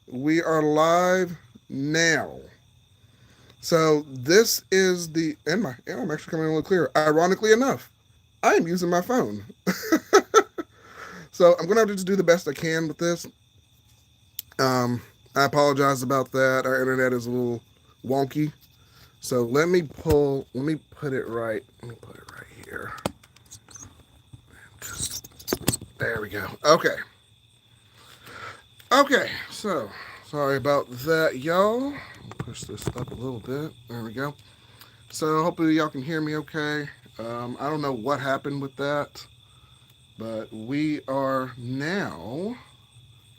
We are live now. So this is and I'm actually coming in a little clearer. Ironically enough, I am using my phone. So I'm gonna have to just do the best I can with this. Um, I apologize about that. Our internet is a little wonky. So let me put it right. Let me put it right here. There we go. Okay. Okay. So sorry about that, y'all. Push this up a little bit. There we go. So hopefully y'all can hear me okay. I don't know what happened with that, but we are now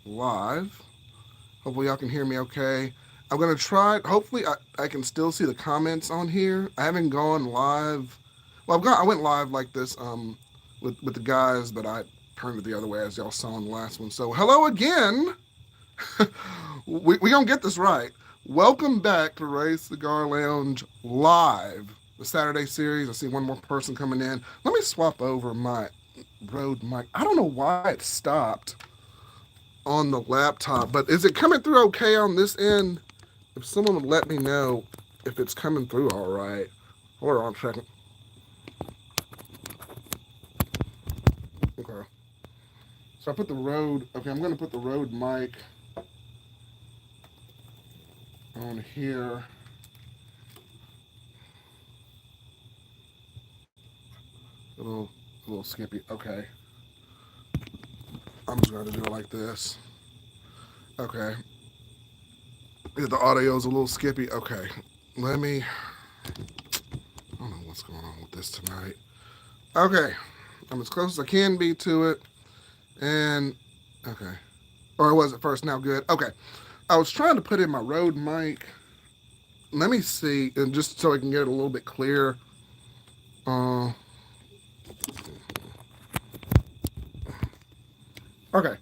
live. Hopefully y'all can hear me okay. I'm gonna try. Hopefully I can still see the comments on here. I haven't gone live. Well, I went live like this with the guys, but I turned it the other way as y'all saw in the last one. So hello again. We gonna get this right. Welcome back to Ray's Cigar Lounge live, the Saturday series. I see one more person coming in. Let me swap over my Rode mic. I don't know why it stopped on the laptop, but is it coming through okay on this end? If someone would let me know if it's coming through all right. Hold on a second. Okay. So I put the Rode. Okay, I'm gonna put the Rode mic on here. A little skippy. Okay. I'm just gonna do it like this. Okay. The audio's a little skippy. Okay. Let me. I don't know what's going on with this tonight. Okay. I'm as close as I can be to it. And. Okay. Or was it first? Now good. Okay. I was trying to put in my Rode mic. Let me see. And just so I can get it a little bit clear. Uh, okay.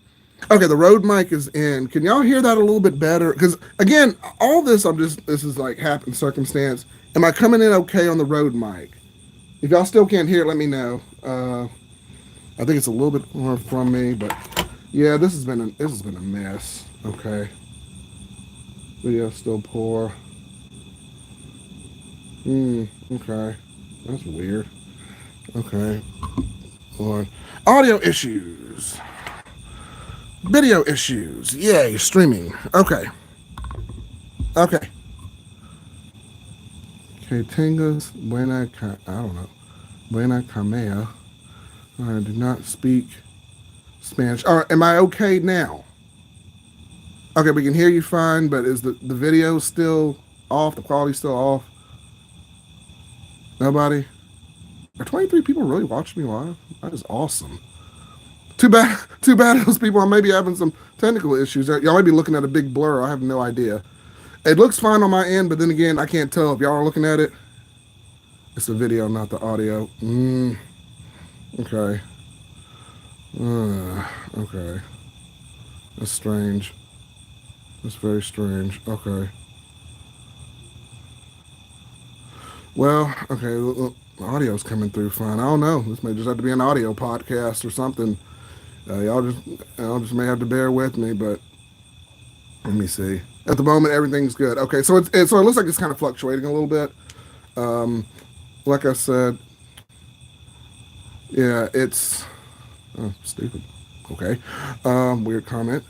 Okay, the Rode mic is in. Can y'all hear that a little bit better? Because again, all this this is like happen circumstance. Am I coming in okay on the Rode mic? If y'all still can't hear it, let me know. I think it's a little bit more from me, but yeah, this has been a mess. Okay, video still poor. Okay, that's weird. Okay, Lord, audio issues, video issues. Yay, streaming. Okay, okay. Okay, Tangas, I don't know. Buena Camea. I do not speak Spanish. All right, am I okay now? Okay, we can hear you fine, but is the video still off? The quality still off? Nobody? Are 23 people really watching me live? That is awesome. Too bad. Too bad those people are maybe having some technical issues. Y'all might be looking at a big blur. I have no idea. It looks fine on my end, but then again, I can't tell if y'all are looking at it. It's the video, not the audio. Okay. Okay. That's strange. That's very strange. Okay. Well, okay. The audio's coming through fine. I don't know. This may just have to be an audio podcast or something. Y'all just may have to bear with me, but let me see. At the moment, everything's good. Okay, so so it looks like it's kind of fluctuating a little bit. Um, like I said, yeah, it's stupid. Okay, weird comment.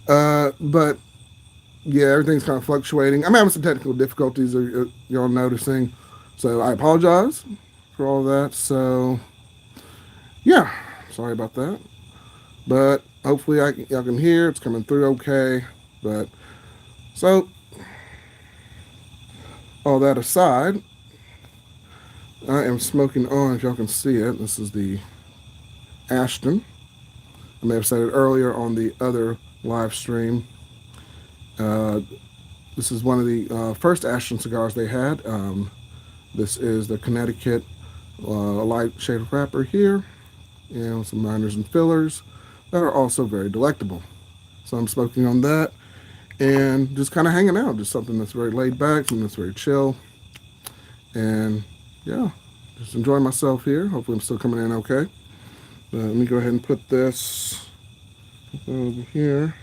But yeah, everything's kind of fluctuating. I'm having some technical difficulties. Y'all noticing? So I apologize for all that. So yeah, sorry about that. But hopefully y'all can hear. It's coming through okay. But so all that aside, I am smoking on. If y'all can see it, this is the Ashton. I may have said it earlier on the other live stream. Uh, this is one of the first Ashton cigars they had. This is the Connecticut light shade wrapper here, and some liners and fillers that are also very delectable. So I'm smoking on that and just kind of hanging out. Just something that's very laid back, something that's very chill. And yeah, just enjoying myself here. Hopefully I'm still coming in okay. Let me go ahead and put this over here.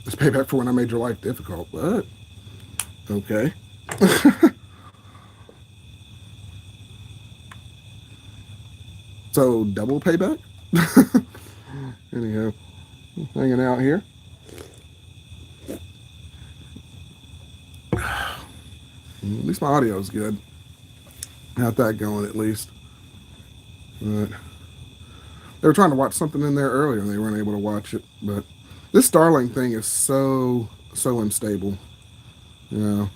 It's payback for when I made your life difficult. But okay. So double payback. Anyhow, hanging out here. At least my audio is good. Got that going at least. But they were trying to watch something in there earlier and they weren't able to watch it. But this Starlink thing is so unstable. You know,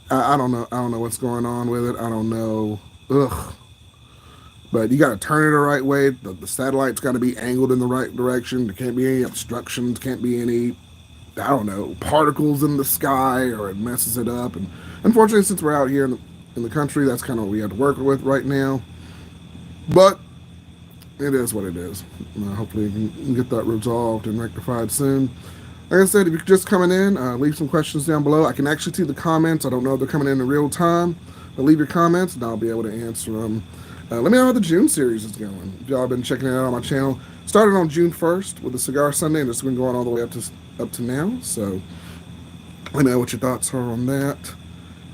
I don't know. I don't know what's going on with it. I don't know. Ugh. But you got to turn it the right way. The satellite's got to be angled in the right direction. There can't be any obstructions. Can't be any, I don't know, particles in the sky or it messes it up. And unfortunately, since we're out here in the country, that's kind of what we have to work with right now. But it is what it is. Hopefully, we can get that resolved and rectified soon. Like I said, if you're just coming in, leave some questions down below. I can actually see the comments. I don't know if they're coming in real time, but leave your comments and I'll be able to answer them. Let me know how the June series is going. If y'all have been checking it out on my channel, started on June 1st with the Cigar Sunday, and it's been going all the way up to now. So let me know what your thoughts are on that.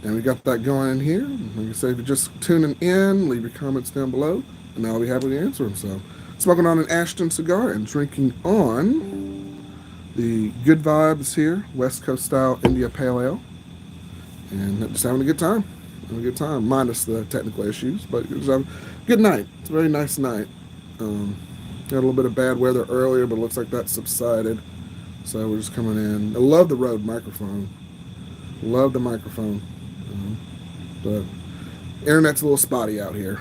And we got that going in here. Like I said, if you're just tuning in, leave your comments down below, and I'll be happy to answer them. So, smoking on an Ashton cigar and drinking on the Good Vibes here, West Coast style India Pale Ale, and just having a good time. Having a good time, minus the technical issues, but it was a good night. It's a very nice night. Had a little bit of bad weather earlier, but it looks like that subsided. So we're just coming in. I love the Rode microphone. Love the microphone. But internet's a little spotty out here.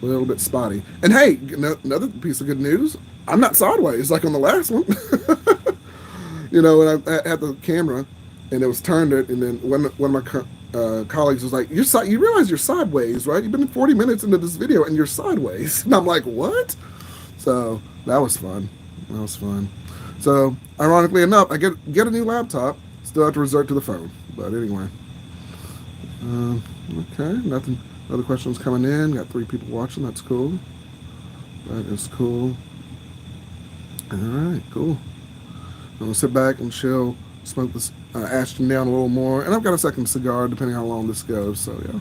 A little bit spotty. And hey, another piece of good news. I'm not sideways like on the last one. You know, when I had the camera and it was turned it, and then one of my colleagues was like, you realize you're sideways, right? You've been 40 minutes into this video and you're sideways. And I'm like, what? So that was fun. That was fun. So ironically enough, I get a new laptop. Still have to resort to the phone. But anyway. Okay, nothing. Other questions coming in. Got 3 people watching. That's cool. That is cool. All right, cool. I'm gonna sit back and chill, smoke this Ashton down a little more, and I've got a second cigar depending how long this goes. So yeah.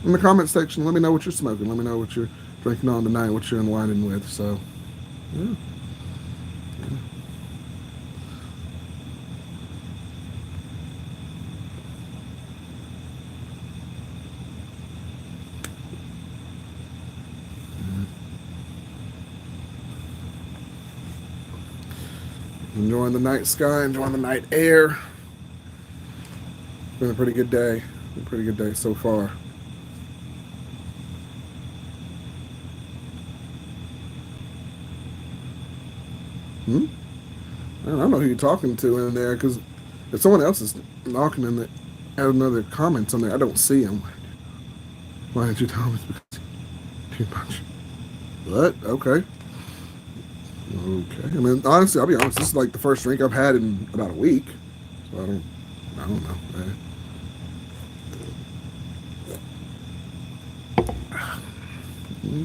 In the comment section, let me know what you're smoking. Let me know what you're drinking on tonight, what you're unwinding with. So yeah. Enjoying the night sky, enjoying the night air. It's been a pretty good day. A pretty good day so far. I don't know who you're talking to in there, because if someone else is knocking in the add another comments on there, I don't see them. Why did you tell me? Too much. But okay. Okay. I mean, honestly, I'll be honest. This is like the first drink I've had in about a week, so I don't know.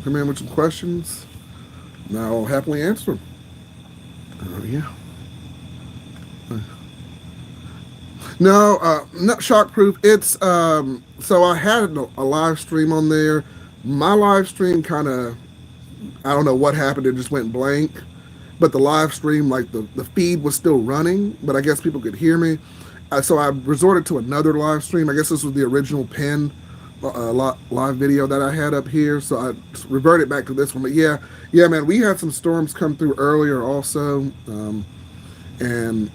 Come in with some questions. Now I'll happily answer them. Yeah. No, not shockproof. It's so I had a live stream on there. My live stream kind of, I don't know what happened. It just went blank. But the live stream, like the feed was still running, but I guess people could hear me. So I resorted to another live stream. I guess this was the original pin live video that I had up here. So I reverted back to this one. But yeah, man, we had some storms come through earlier also. And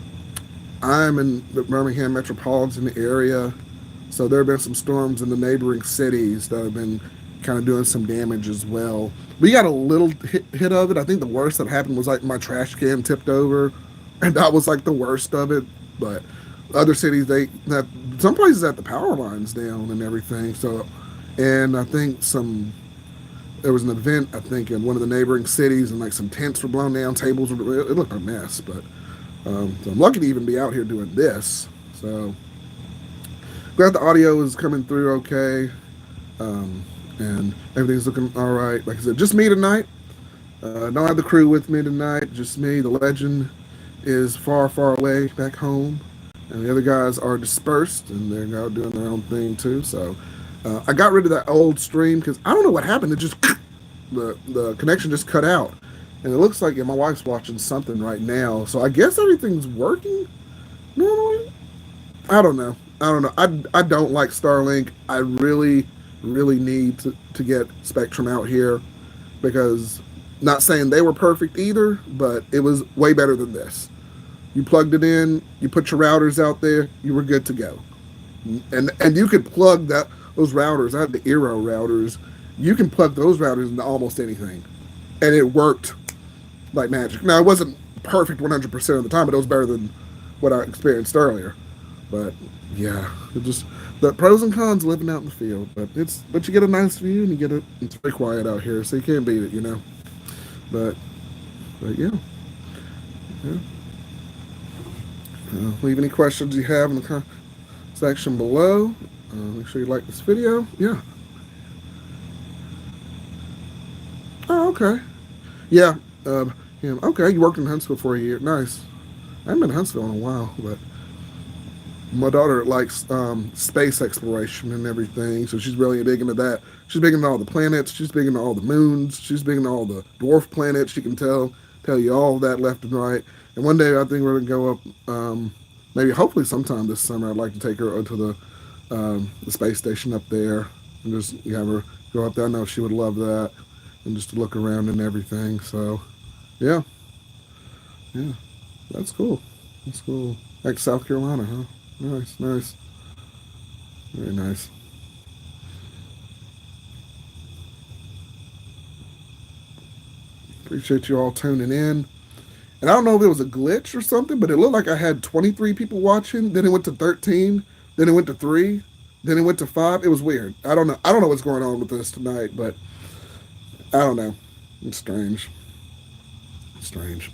I'm in the Birmingham metropolitan area. So there have been some storms in the neighboring cities that have been kind of doing some damage as well. We got a little hit of it. I think the worst that happened was like my trash can tipped over, and that was like the worst of it. But other cities, some places had the power lines down and everything. So, and I think there was an event, I think, in one of the neighboring cities, and like some tents were blown down, tables it looked a mess. But so I'm lucky to even be out here doing this. So glad the audio is coming through okay. And everything's looking all right. Like I said, just me tonight. Don't have the crew with me tonight, just me. The legend is far, far away back home, and the other guys are dispersed and they're out doing their own thing too. So I got rid of that old stream because I don't know what happened. It just the connection just cut out, and it looks like my wife's watching something right now. So I guess everything's working normally. I don't know. I don't know. I don't like Starlink. I really, really need to get Spectrum out here because not saying they were perfect either, but it was way better than this. You plugged it in, you put your routers out there, you were good to go. And you could plug those routers. I had the Eero routers. You can plug those routers into almost anything, and it worked like magic. Now it wasn't perfect 100% of the time, but it was better than what I experienced earlier. But yeah, it just the pros and cons living out in the field. But you get a nice view and you get it. It's very quiet out here, so you can't beat it, you know. But but yeah, yeah. Leave any questions you have in the section below. Make sure you like this video. Yeah. Oh, okay. Yeah. Yeah. Okay. You worked in Huntsville for a year. Nice. I haven't been to Huntsville in a while, but my daughter likes space exploration and everything, so she's really big into that. She's big into all the planets. She's big into all the moons. She's big into all the dwarf planets. She can tell you all of that left and right. And one day I think we're gonna go up. Maybe hopefully sometime this summer. I'd like to take her to the space station up there and just have her go up there. I know she would love that, and just to look around and everything. So yeah, yeah, that's cool. That's cool. Like South Carolina, huh? Nice, nice. Very nice. Appreciate you all tuning in. And I don't know if it was a glitch or something, but it looked like I had 23 people watching. Then it went to 13. Then it went to 3. Then it went to 5. It was weird. I don't know. I don't know what's going on with this tonight, but I don't know. It's strange. It's strange.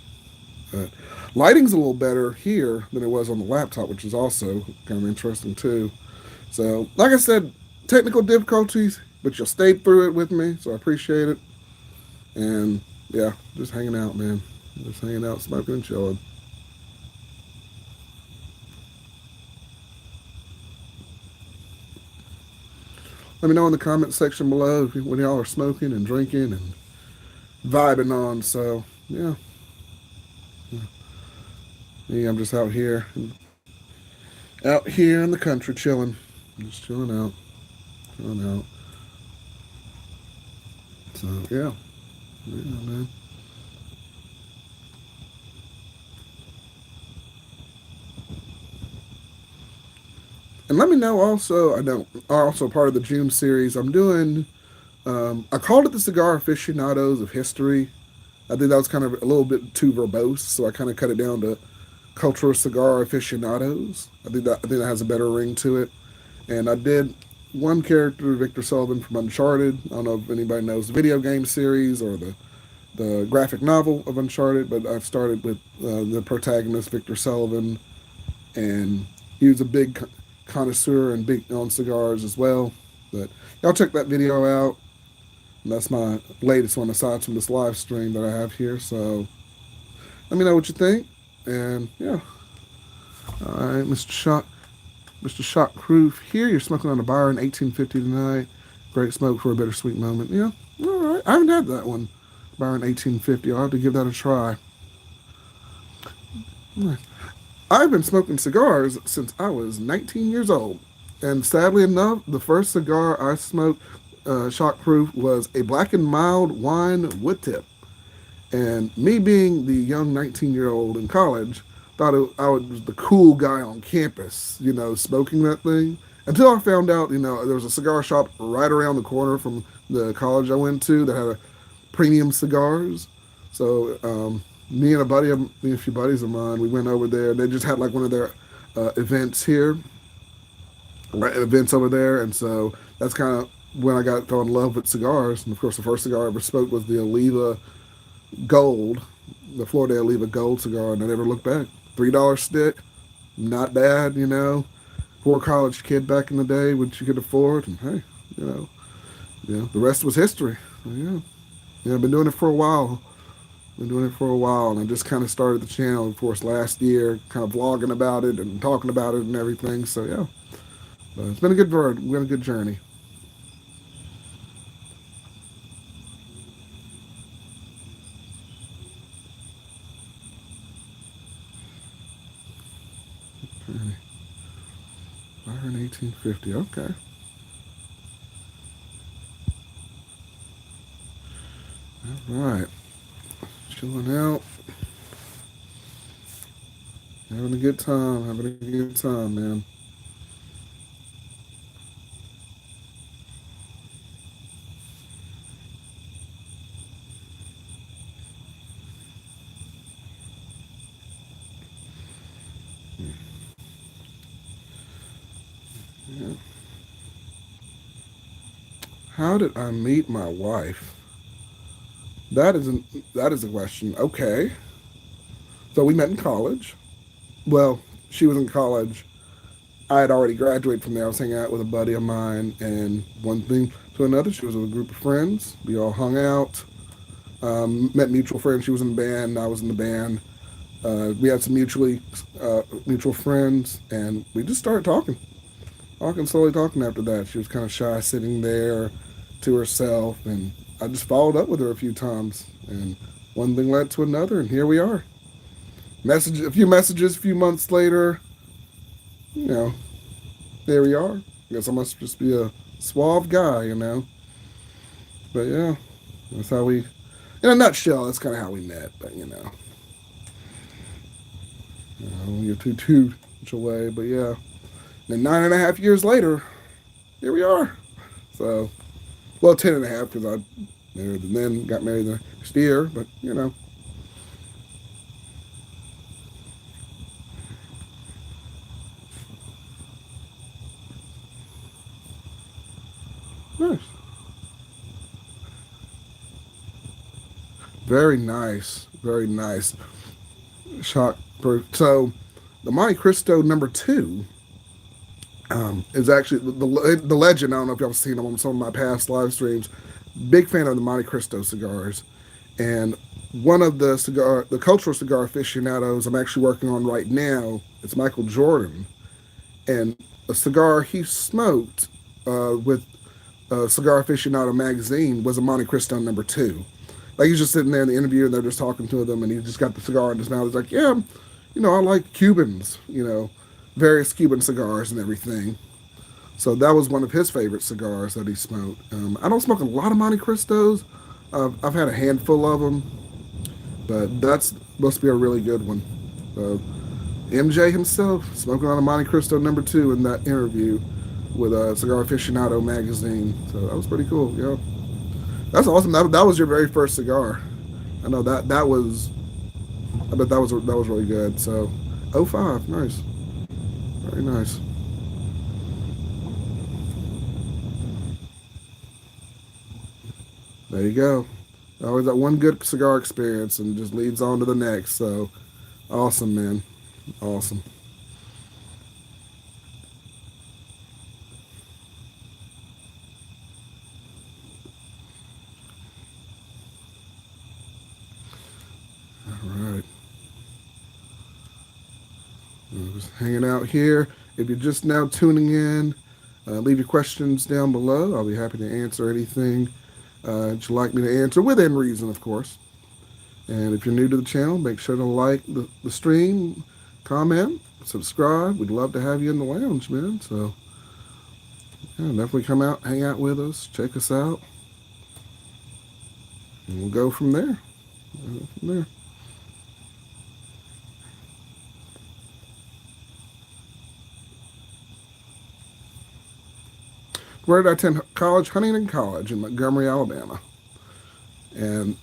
But lighting's a little better here than it was on the laptop, which is also kind of interesting too. So, like I said, technical difficulties, but you stayed through it with me, so I appreciate it. And yeah, just hanging out, man. Just hanging out, smoking and chilling. Let me know in the comment section below what y'all are smoking and drinking and vibing on. So yeah, me, I'm just out here in the country, chilling, just chilling out. So yeah, yeah, man. And let me know also. I know also part of the June series I'm doing. I called it the Cigar Aficionados of History. I think that was kind of a little bit too verbose, so I kind of cut it down to Cultural Cigar Aficionados. I think that has a better ring to it. And I did one character, Victor Sullivan from Uncharted. I don't know if anybody knows the video game series or the graphic novel of Uncharted, but I've started with the protagonist, Victor Sullivan, and he was a big connoisseur and big on cigars as well. But y'all check that video out. And that's my latest one aside from this live stream that I have here. So let me know what you think. And yeah. All right, Mr. Shot Proof here. You're smoking on a Byron 1850 tonight. Great smoke for a bittersweet moment. Yeah. All right. I haven't had that one. Byron 1850. I'll have to give that a try. I've been smoking cigars since I was 19 years old. And sadly enough, the first cigar I smoked, shockproof, was a black and mild wine wood tip. And me being the young 19-year-old in college, I was the cool guy on campus, smoking that thing. Until I found out, there was a cigar shop right around the corner from the college I went to that had premium cigars. So me and a few buddies of mine, we went over there. They just had like one of their events here, right, events over there, and so that's kind of when I got fell in love with cigars. And of course, the first cigar I ever smoked was the Oliva Gold, the Florida Oliva Gold cigar, and I never looked back. $3 stick, not bad. For a college kid back in the day, which you could afford, and hey, the rest was history. So, yeah, I've been doing it for a while. Been doing it for a while, and I just kind of started the channel, of course, last year, kind of vlogging about it and talking about it and everything. So yeah, but it's been a good bird. Been a good journey. 1850. Okay. All right. Chilling out, having a good time, having a good time, man. Yeah. How did I meet my wife? That is an that is a question. Okay. So we met in college. Well, she was in college. I had already graduated from there. I was hanging out with a buddy of mine, and one thing to another, she was with a group of friends. We all hung out, met mutual friends. She was in the band, I was in the band. We had some mutual friends, and we just started slowly talking after that. She was kind of shy, sitting there to herself, and I just followed up with her a few times, and one thing led to another, and here we are. A few messages, a few months later, you know, there we are. I guess I must just be a suave guy. But yeah, that's how we, in a nutshell, that's kind of how we met. But you're too much away. But yeah, and 9.5 years later, here we are. So, well, 10.5 because I married and then got married the next year. But nice, very nice, very nice. Shock. So, the Monte Cristo number 2 is actually the legend. I don't know if y'all have seen them on some of my past live streams. Big fan of the Monte Cristo cigars, and one of the cultural cigar aficionados I'm actually working on right now. It's Michael Jordan, and a cigar he smoked with Cigar Aficionado magazine was a Monte Cristo number 2. Like he's just sitting there in the interview, and they're just talking to them, and he just got the cigar in his mouth. He's like, "Yeah, I like Cubans, various Cuban cigars and everything." So that was one of his favorite cigars that he smoked. I don't smoke a lot of Monte Cristos. I've had a handful of them, but that's supposed to be a really good one. So MJ himself smoking on a Monte Cristo number 2 in that interview with a Cigar Aficionado magazine. So that was pretty cool. Yeah, that's awesome. That was your very first cigar. I know that was. I bet that was really good. So, '05, nice, very nice. There you go. Always that one good cigar experience and just leads on to the next. So awesome, man. Awesome. All right. Just hanging out here. If you're just now tuning in, leave your questions down below. I'll be happy to answer anything that you'd like me to answer within reason, of course. And if you're new to the channel, make sure to like the stream, comment, subscribe. We'd love to have you in the lounge, man. So, yeah, definitely come out, hang out with us, check us out, and we'll go from there. We'll go from there. Where did I attend college? Huntington College in Montgomery, Alabama. And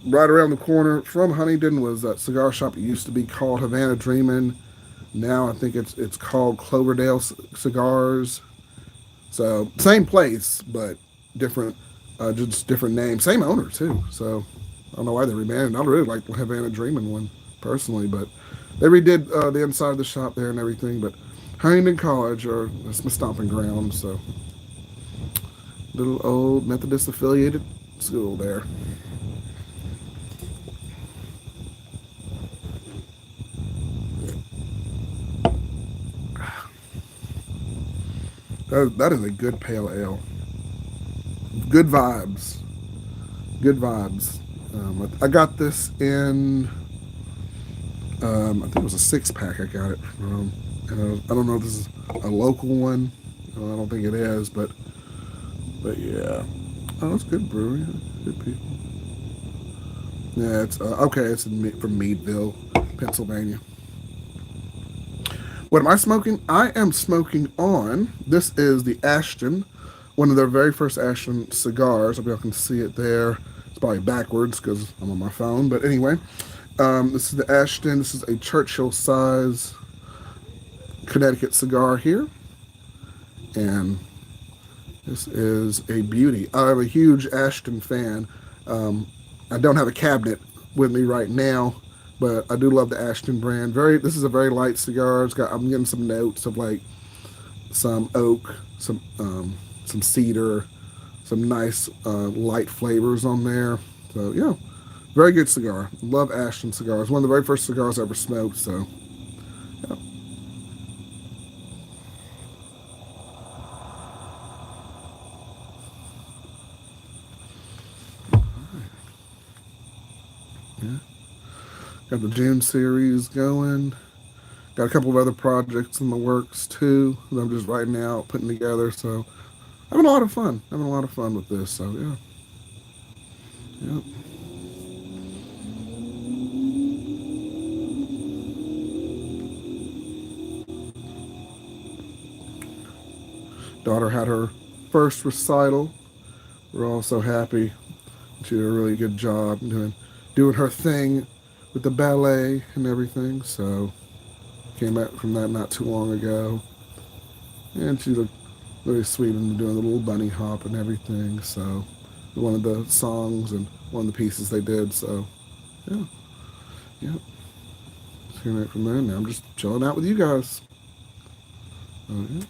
right around the corner from Huntington was that cigar shop. It used to be called Havana Dreamin'. Now I think it's called Cloverdale Cigars. So same place, but different, just different name. Same owner too. So I don't know why they rebranded. I really like the Havana Dreamin' one personally, but they redid the inside of the shop there and everything. But Huntington College, or that's my stomping ground. So little old Methodist affiliated school there. That is a good pale ale. Good vibes. Good vibes. I got this in. I think it was a 6 pack. I got it from. I don't know if this is a local one. I don't think it is, but yeah. Oh, it's good brewery. Good people. Yeah, it's okay. It's from Meadville, Pennsylvania. What am I smoking? I am smoking on. This is the Ashton, one of their very first Ashton cigars. I hope y'all can see it there. It's probably backwards because I'm on my phone. But anyway, this is the Ashton. This is a Churchill size Connecticut cigar here. And this is a beauty. I'm a huge Ashton fan. Um, I don't have a cabinet with me right now, but I do love the Ashton brand. This is a very light cigar. I'm getting some notes of like some oak, some cedar, some nice light flavors on there. So yeah, very good cigar. Love Ashton cigars. One of the very first cigars I ever smoked. So yeah. Yeah. Got the June series going. Got a couple of other projects in the works too that I'm just writing out, putting together. So having a lot of fun. Having a lot of fun with this. So yeah, yeah. Daughter had her first recital. We're all so happy. She did a really good job doing her thing with the ballet and everything. So came back from that not too long ago, and she looked really sweet and doing the little bunny hop and everything. So one of the songs and one of the pieces they did. So yeah, yeah. Just came back from there. Now I'm just chilling out with you guys. Yeah.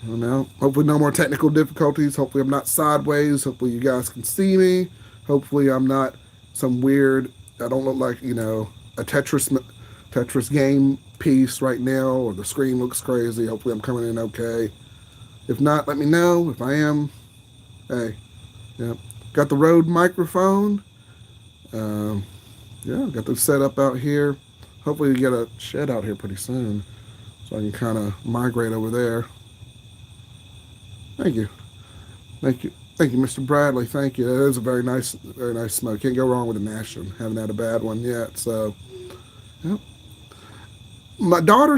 Well, now, hopefully, no more technical difficulties. Hopefully, I'm not sideways. Hopefully, you guys can see me. Hopefully, I'm not some weird. I don't look like a Tetris game piece right now, or the screen looks crazy. Hopefully, I'm coming in okay. If not, let me know. If I am, hey, yeah, got the Rode microphone. Um, yeah, got the setup out here. Hopefully, we get a shed out here pretty soon, so I can kind of migrate over there. Thank you. Thank you. Thank you, Mr. Bradley. Thank you. That is a very nice smoke. Can't go wrong with a Nashville. Haven't had a bad one yet. So, yep. My daughter,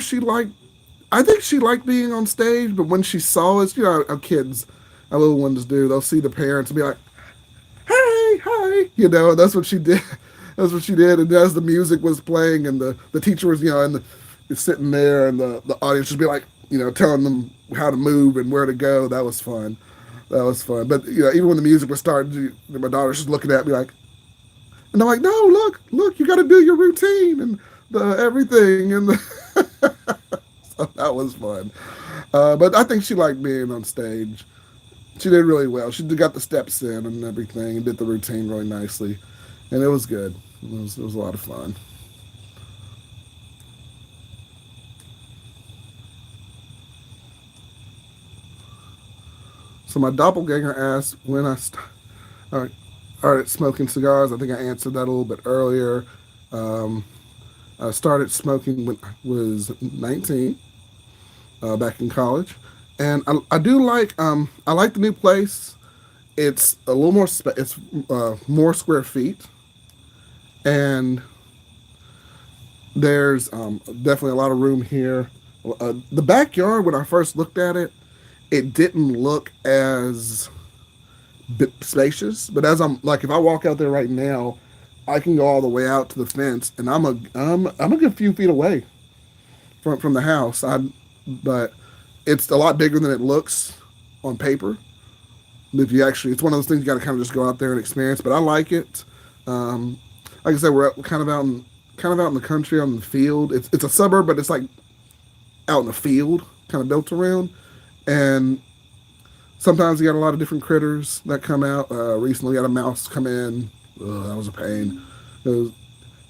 I think she liked being on stage, but when she saw us, our kids, our little ones do, they'll see the parents and be like, hey, hi. That's what she did. That's what she did. And as the music was playing and the teacher was, sitting there and the audience just be like, telling them how to move and where to go. That was fun. That was fun. But even when the music was starting, my daughter's just looking at me like, and I'm like, no, look, you got to do your routine and the everything and so that was fun. But I think she liked being on stage. She did really well. She got the steps in and everything and did the routine really nicely, and it was good. It was a lot of fun. So my doppelganger asked when I started smoking cigars. I think I answered that a little bit earlier. Um, I started smoking when I was 19, back in college, and I do I like the new place. It's a little more it's more square feet, and there's definitely a lot of room here. The backyard, when I first looked at it, it didn't look as spacious. But as I'm like, if I walk out there right now, I can go all the way out to the fence, and I'm a good few feet away from the house. But it's a lot bigger than it looks on paper. If you actually, it's one of those things you got to kind of just go out there and experience. But I like it. Um, like I said, we're kind of out in the country on the field. It's a suburb, but it's like out in the field, kind of built around. And sometimes you got a lot of different critters that come out. Recently, we had a mouse come in. Ugh, that was a pain.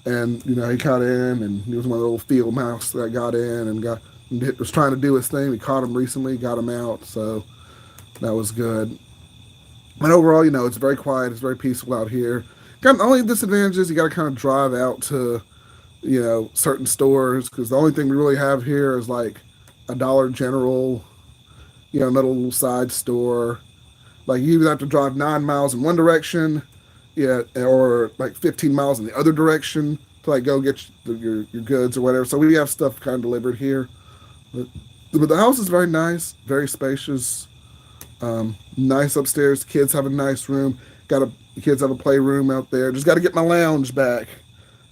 And he got in, and he was one of the little field mouse that got in and got was trying to do his thing. We caught him recently, got him out, so that was good. And overall, it's very quiet. It's very peaceful out here. Got the only disadvantage is you got to kind of drive out to certain stores because the only thing we really have here is like a Dollar General, another little side store. Like you either have to drive 9 miles in one direction, yeah, or like 15 miles in the other direction to like go get your goods or whatever. So we have stuff kind of delivered here, but, but the house is very nice, very spacious, nice upstairs. Kids have a nice room. Got a kids have a playroom out there. Just got to get my lounge back.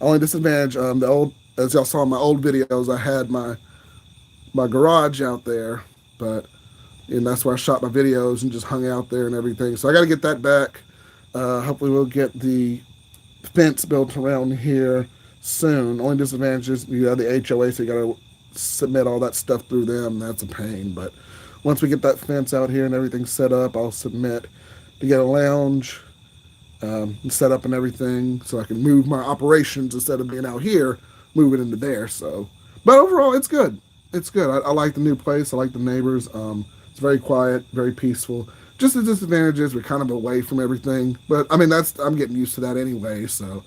Only disadvantage, the old as y'all saw in my old videos, I had my garage out there, but and that's where I shot my videos and just hung out there and everything. So I got to get that back. Hopefully, we'll get the fence built around here soon. Only disadvantage is the HOA, so you got to submit all that stuff through them. That's a pain. But once we get that fence out here and everything set up, I'll submit to get a lounge set up and everything, so I can move my operations instead of being out here, move it into there. So, but overall, it's good. It's good. I like the new place. I like the neighbors. It's very quiet, very peaceful. Just the disadvantages, we're kind of away from everything. But I mean, I'm getting used to that anyway. So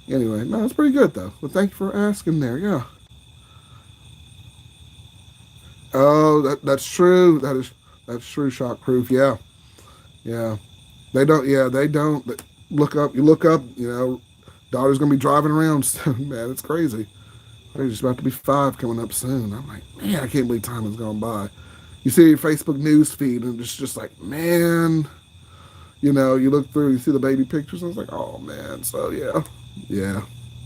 anyway, no, it's pretty good though. Well, thank you for asking there. Yeah. Oh, that's true. That's true. Shockproof. Yeah. Yeah. They don't. Yeah, they don't. Look up. You look up. Daughter's gonna be driving around soon. Man, it's crazy. They're just about to be 5 coming up soon. I'm like, man, I can't believe time has gone by. You see your Facebook news feed, and it's just like, man, you look through, you see the baby pictures, and it's like, oh man. So yeah, yeah.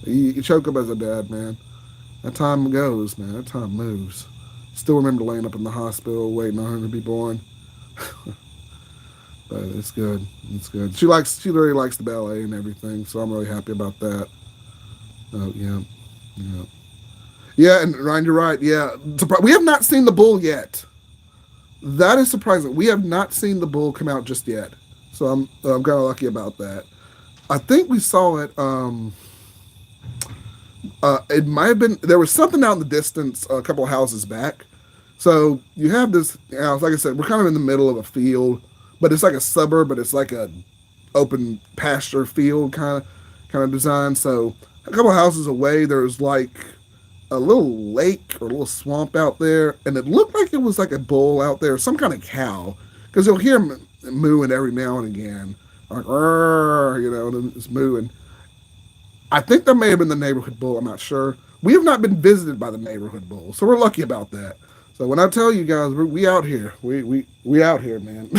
You choke up as a dad, man. That time goes, man. That time moves. Still remember laying up in the hospital waiting on her to be born. But it's good. It's good. She really likes the ballet and everything, so I'm really happy about that. Oh yeah, yeah, yeah. And Ryan, you're right. Yeah, we have not seen the bull yet. That is surprising. We have not seen the bull come out just yet, so I'm kind of lucky about that. I think we saw it. It might have been there was something out in the distance a couple of houses back. So you have this house. Like I said, we're kind of in the middle of a field, but it's like a suburb, but it's like a open pasture field kind of design. So a couple of houses away, there's like a little lake or a little swamp out there, and it looked like it was like a bull out there, some kind of cow, because you'll hear them mooing every now and again, like and it's mooing. I think that may have been the neighborhood bull. I'm not sure. We have not been visited by the neighborhood bull, so we're lucky about that. So when I tell you guys, we out here, we out here, man.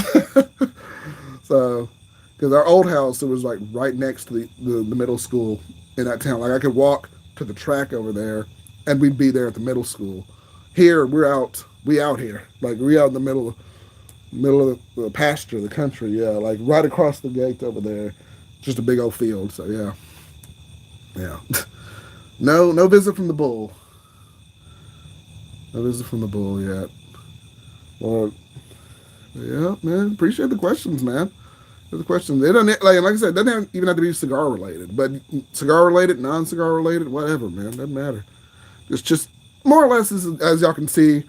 So, because our old house, it was like right next to the middle school in that town. Like I could walk to the track over there, and we'd be there at the middle school. Here we out here, like we out in the middle of the pasture, the country. Yeah, like right across the gate over there, just a big old field. So yeah, yeah. No visit from the bull. No visit from the bull yet. Well, yeah, man. Appreciate the questions, man. The questions. They don't like I said. It doesn't even have to be cigar related, but cigar related, non-cigar related, whatever, man. Doesn't matter. It's just more or less as y'all can see,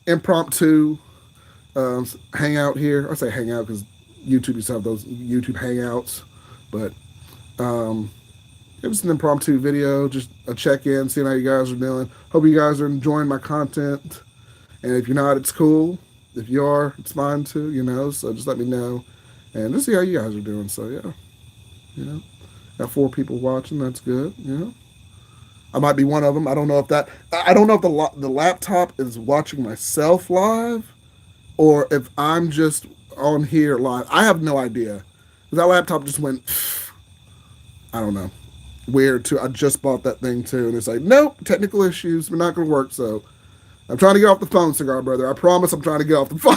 impromptu hangout here. I say hangout because YouTube used to have those YouTube hangouts, but it was an impromptu video, just a check-in, seeing how you guys are doing. Hope you guys are enjoying my content. And if you're not, it's cool. If you are, it's fine too, So just let me know. And just see how you guys are doing. So yeah, got 4 people watching. That's good. I might be one of them. I don't know if the laptop is watching myself live, or if I'm just on here live. I have no idea. That laptop just went. I don't know. Weird too. I just bought that thing too, and it's like, nope, technical issues. We're not going to work. So I'm trying to get off the phone, Cigar Brother. I promise I'm trying to get off the phone.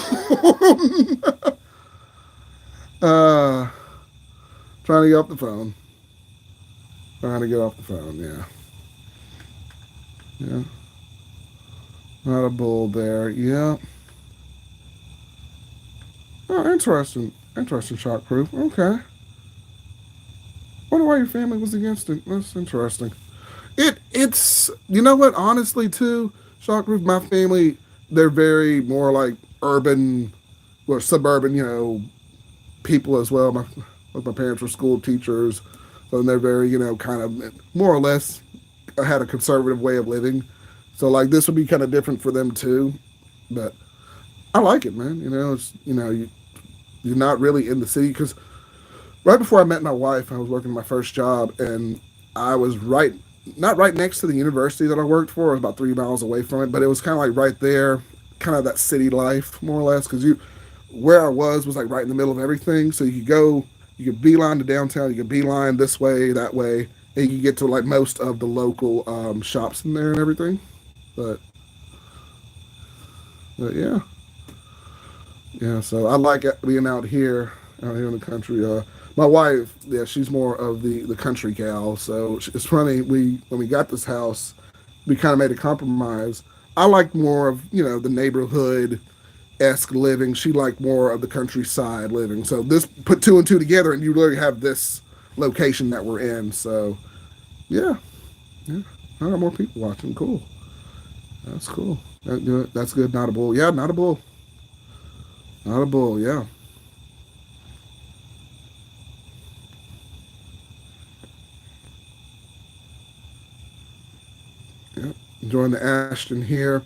Trying to get off the phone. Trying to get off the phone. Yeah. Yeah. Not a bull there. Yeah. Oh, interesting. Interesting shockproof. Okay. Wonder why your family was against it. That's interesting. It's you know what, honestly too, shockproof. My family, they're very more like urban or suburban, people as well. My parents were school teachers, so they're very, kind of more or less had a conservative way of living. So like this would be kind of different for them too, but I like it, man. You're not really in the city because right before I met my wife, I was working my first job, and I was not right next to the university that I worked for. I was about 3 miles away from it, but it was kind of like right there, kind of that city life, more or less. Because where I was like right in the middle of everything. So you could beeline to downtown, you could beeline this way, that way, and you get to like most of the local shops in there and everything. But, but yeah, yeah. So I like being out here in the country. My wife, yeah, she's more of the country gal. So it's funny. When we got this house, we kind of made a compromise. I like more of the neighborhood esque living. She liked more of the countryside living. So this put two and two together, and you literally have this location that we're in. So yeah, yeah. I got more people watching. Cool. That's cool. That's good. Not a bull. Yeah, not a bull. Not a bull. Yeah. Yeah. Enjoying the Ashton here.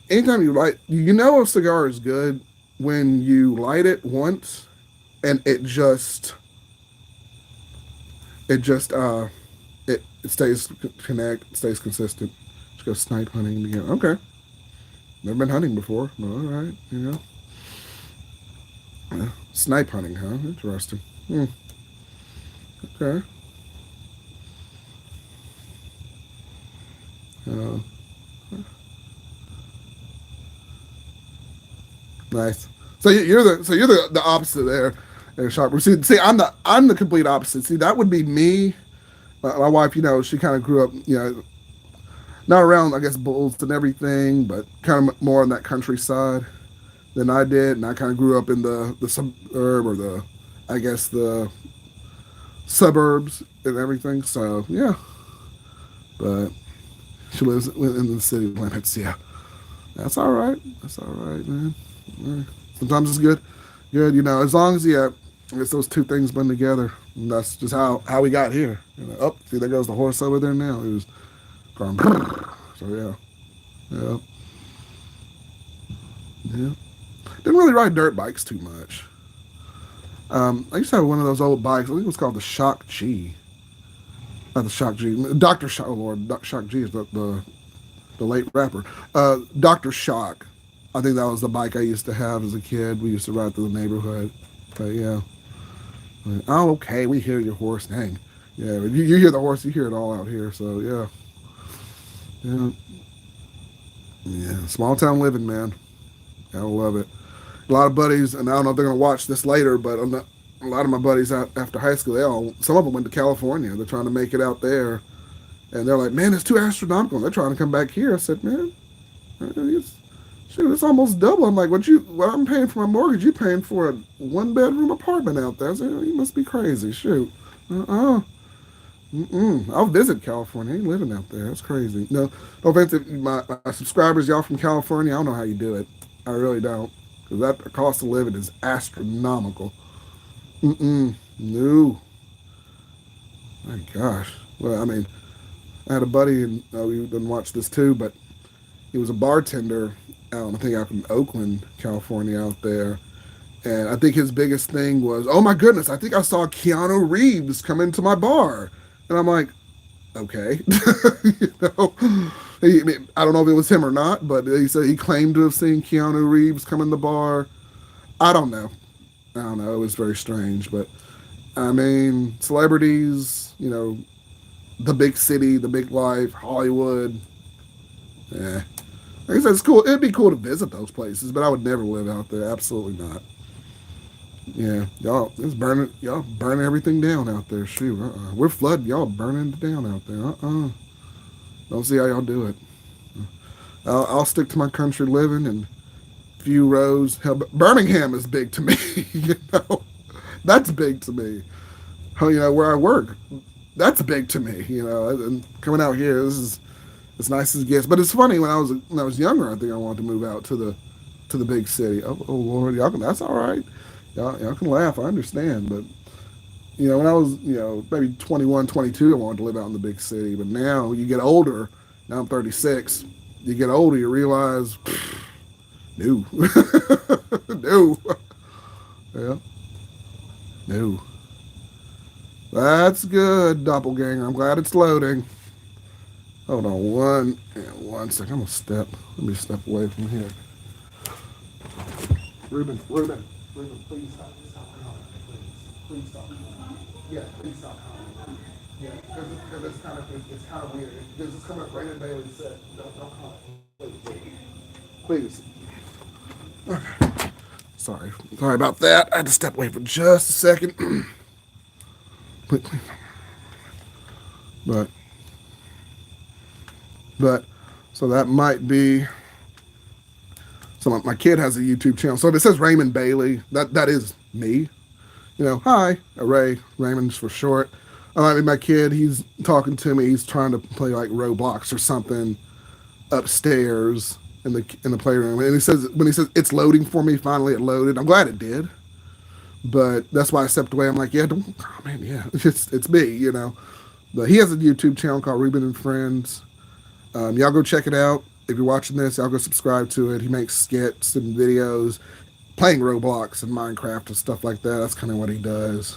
Anytime you light, a cigar is good when you light it once and it stays stays consistent. Just go snipe hunting again. Okay, never been hunting before. Well, all right, yeah. Snipe hunting, huh? Interesting. Hmm. Okay. Uh, nice. So you're the opposite there, Sharp. See, I'm the complete opposite. See, that would be me. My wife, she kind of grew up, not around, I guess, bulls and everything, but kind of more on that countryside than I did. And I kind of grew up in the suburb or I guess, the suburbs and everything. So, yeah. But she lives in the city limits. Yeah. That's all right. That's all right, man. Yeah. Sometimes it's good. Good, as long as, yeah, I guess those two things blend together. And that's just how we got here. Oh, see, there goes the horse over there now. He was going, so, yeah. Yeah. Yeah. Didn't really ride dirt bikes too much. I used to have one of those old bikes. I think it was called the Shock G. Not the Shock G. Doctor Shock. Oh Lord, Shock G is the late rapper. Doctor Shock. I think that was the bike I used to have as a kid. We used to ride through the neighborhood. But yeah. Oh, okay. We hear your horse. Dang. Yeah, but you hear the horse. You hear it all out here. So yeah. Yeah. Yeah. Small town living, man. I love it. A lot of buddies, and I don't know if they're gonna watch this later, but a lot of my buddies out after high school, some of them went to California. They're trying to make it out there, and they're like, "Man, it's too astronomical." They're trying to come back here. I said, "Man, it's, shoot, it's almost double." I'm like, "What I'm paying for my mortgage, you paying for a 1 bedroom apartment out there?" I said, "You must be crazy." Shoot, uh, I'll visit California. I ain't living out there. That's crazy. No offense to my subscribers, y'all from California. I don't know how you do it. I really don't, because that the cost of living is astronomical. No, my gosh. Well, I mean, I had a buddy, and you didn't watch this too, but he was a bartender out, I think, out in Oakland, California, out there. And I think his biggest thing was, oh my goodness, I think I saw Keanu Reeves come into my bar. And I'm like, okay. you know, I don't know if it was him or not, but he said he claimed to have seen Keanu Reeves come in the bar. I don't know. I don't know. It was very strange. But I mean, celebrities, the big city, the big life, Hollywood. Yeah. Like I said, it's cool. It'd be cool to visit those places, but I would never live out there. Absolutely not. Yeah, y'all burning everything down out there. Shoot, we're flooding. Y'all burning it down out there. Don't see how y'all do it. I'll stick to my country living and few rows. Hell, Birmingham is big to me. That's big to me. Where I work, that's big to me. And coming out here, this is as nice as it gets. But it's funny when I was younger, I think I wanted to move out to the big city. Oh Lord, y'all can that's all right. Y'all can laugh. I understand, but when I was maybe 21, 22, I wanted to live out in the big city. But now you get older. Now I'm 36. You get older, you realize, no, no, yeah, no. That's good, doppelganger. I'm glad it's loading. Hold on one second. I'm gonna step. Let me step away from here. Ruben, please stop calling. Please stop calling. Yeah, please stop calling. Yeah, because it's kind of weird. Because it's coming up. Raymond Bailey said, don't call it. Please. Sorry about that. I had to step away for just a second. but, but, but, so that might be. So my kid has a YouTube channel. So if it says Raymond Bailey, that is me. Hi, Raymond's for short. I mean, my kid, he's talking to me. He's trying to play like Roblox or something upstairs in the playroom. And when he says it's loading for me, finally it loaded. I'm glad it did, but that's why I stepped away. I'm like, yeah, don't, oh man, yeah, it's me. But he has a YouTube channel called Ruben and Friends. Y'all go check it out. If you're watching this, y'all go subscribe to it. He makes skits and videos playing Roblox and Minecraft and stuff like that. That's kind of what he does.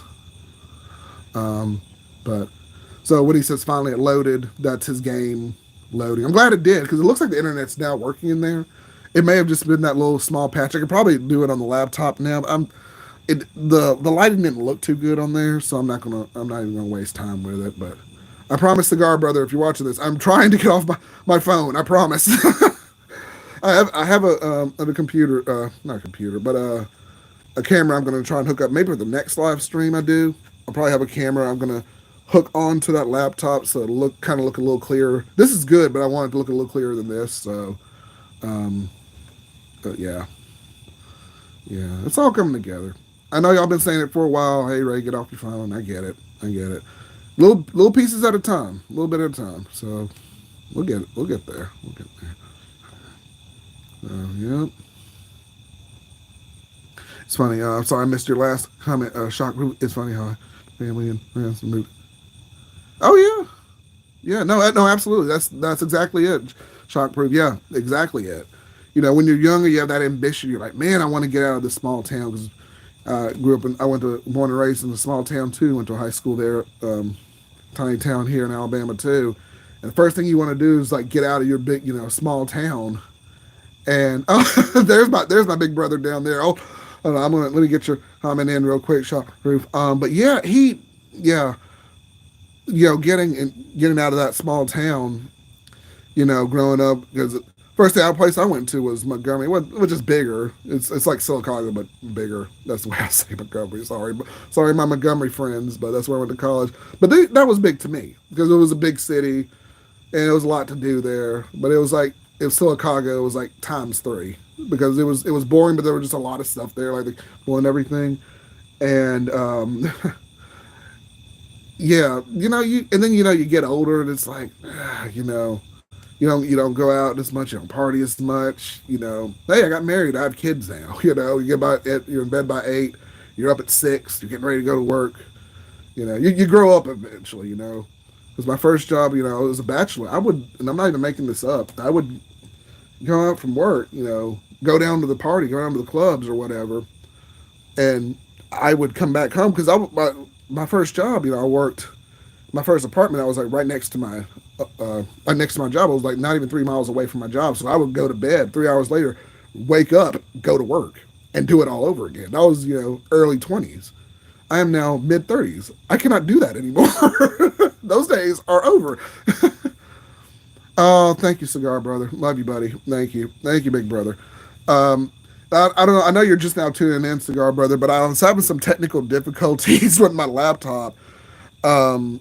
But so when he says finally it loaded, that's his game loading. I'm glad it did because it looks like the internet's now working in there. It may have just been that little small patch. I could probably do it on the laptop now. But the lighting didn't look too good on there, so I'm not even gonna waste time with it. But I promise, Cigar Brother, if you're watching this, I'm trying to get off my phone. I promise. I have a computer, not a computer, but a camera I'm going to try and hook up maybe for the next live stream I do. I'll probably have a camera I'm going to hook onto that laptop so it'll look a little clearer. This is good, but I want it to look a little clearer than this. So, um, but yeah, it's all coming together. I know y'all been saying it for a while. Hey Ray, get off your phone. I get it. Little pieces at a time, a little bit at a time. So we'll get it. We'll get there. Yep. It's funny. I'm sorry I missed your last comment. Shock group. It's funny how family and friends moved. Oh yeah. No, absolutely. That's exactly it. Shock proof. Yeah, exactly it. When you're younger, you have that ambition. You're like, man, I want to get out of this small town because I went to born and raised in a small town too. Went to high school there, tiny town here in Alabama too. And the first thing you want to do is like get out of your big, small town. And there's my big brother down there. Oh, hold on, let me get your comment in real quick, Shock proof. But yeah, getting out of that small town, growing up because first place I went to was Montgomery, which is bigger. It's like Silicaga but bigger. That's the way I say Montgomery. Sorry, my Montgomery friends, but that's where I went to college. But that was big to me because it was a big city, and it was a lot to do there. But it was like if Silicaga was like times three because it was boring, but there was just a lot of stuff there, like the pool and everything, and yeah, and then you get older and it's like, you don't go out as much, you don't party as much, Hey, I got married, I have kids now, you're in bed by 8, you're up at 6, you're getting ready to go to work, you grow up eventually, Because my first job, as a bachelor, and I'm not even making this up, I would go out from work, go down to the party, go down to the clubs or whatever, and I would come back home because my first job, I worked my first apartment. I was like right next to my job. I was like not even 3 miles away from my job, so I would go to bed 3 hours later, wake up, go to work, and do it all over again. That was early 20s. I am now mid 30s. I cannot do that anymore. Those days are over. Oh, thank you, Cigar Brother. Love you, buddy. Thank you, big brother. I don't know. I know you're just now tuning in, Cigar Brother, but I was having some technical difficulties with my laptop. Um,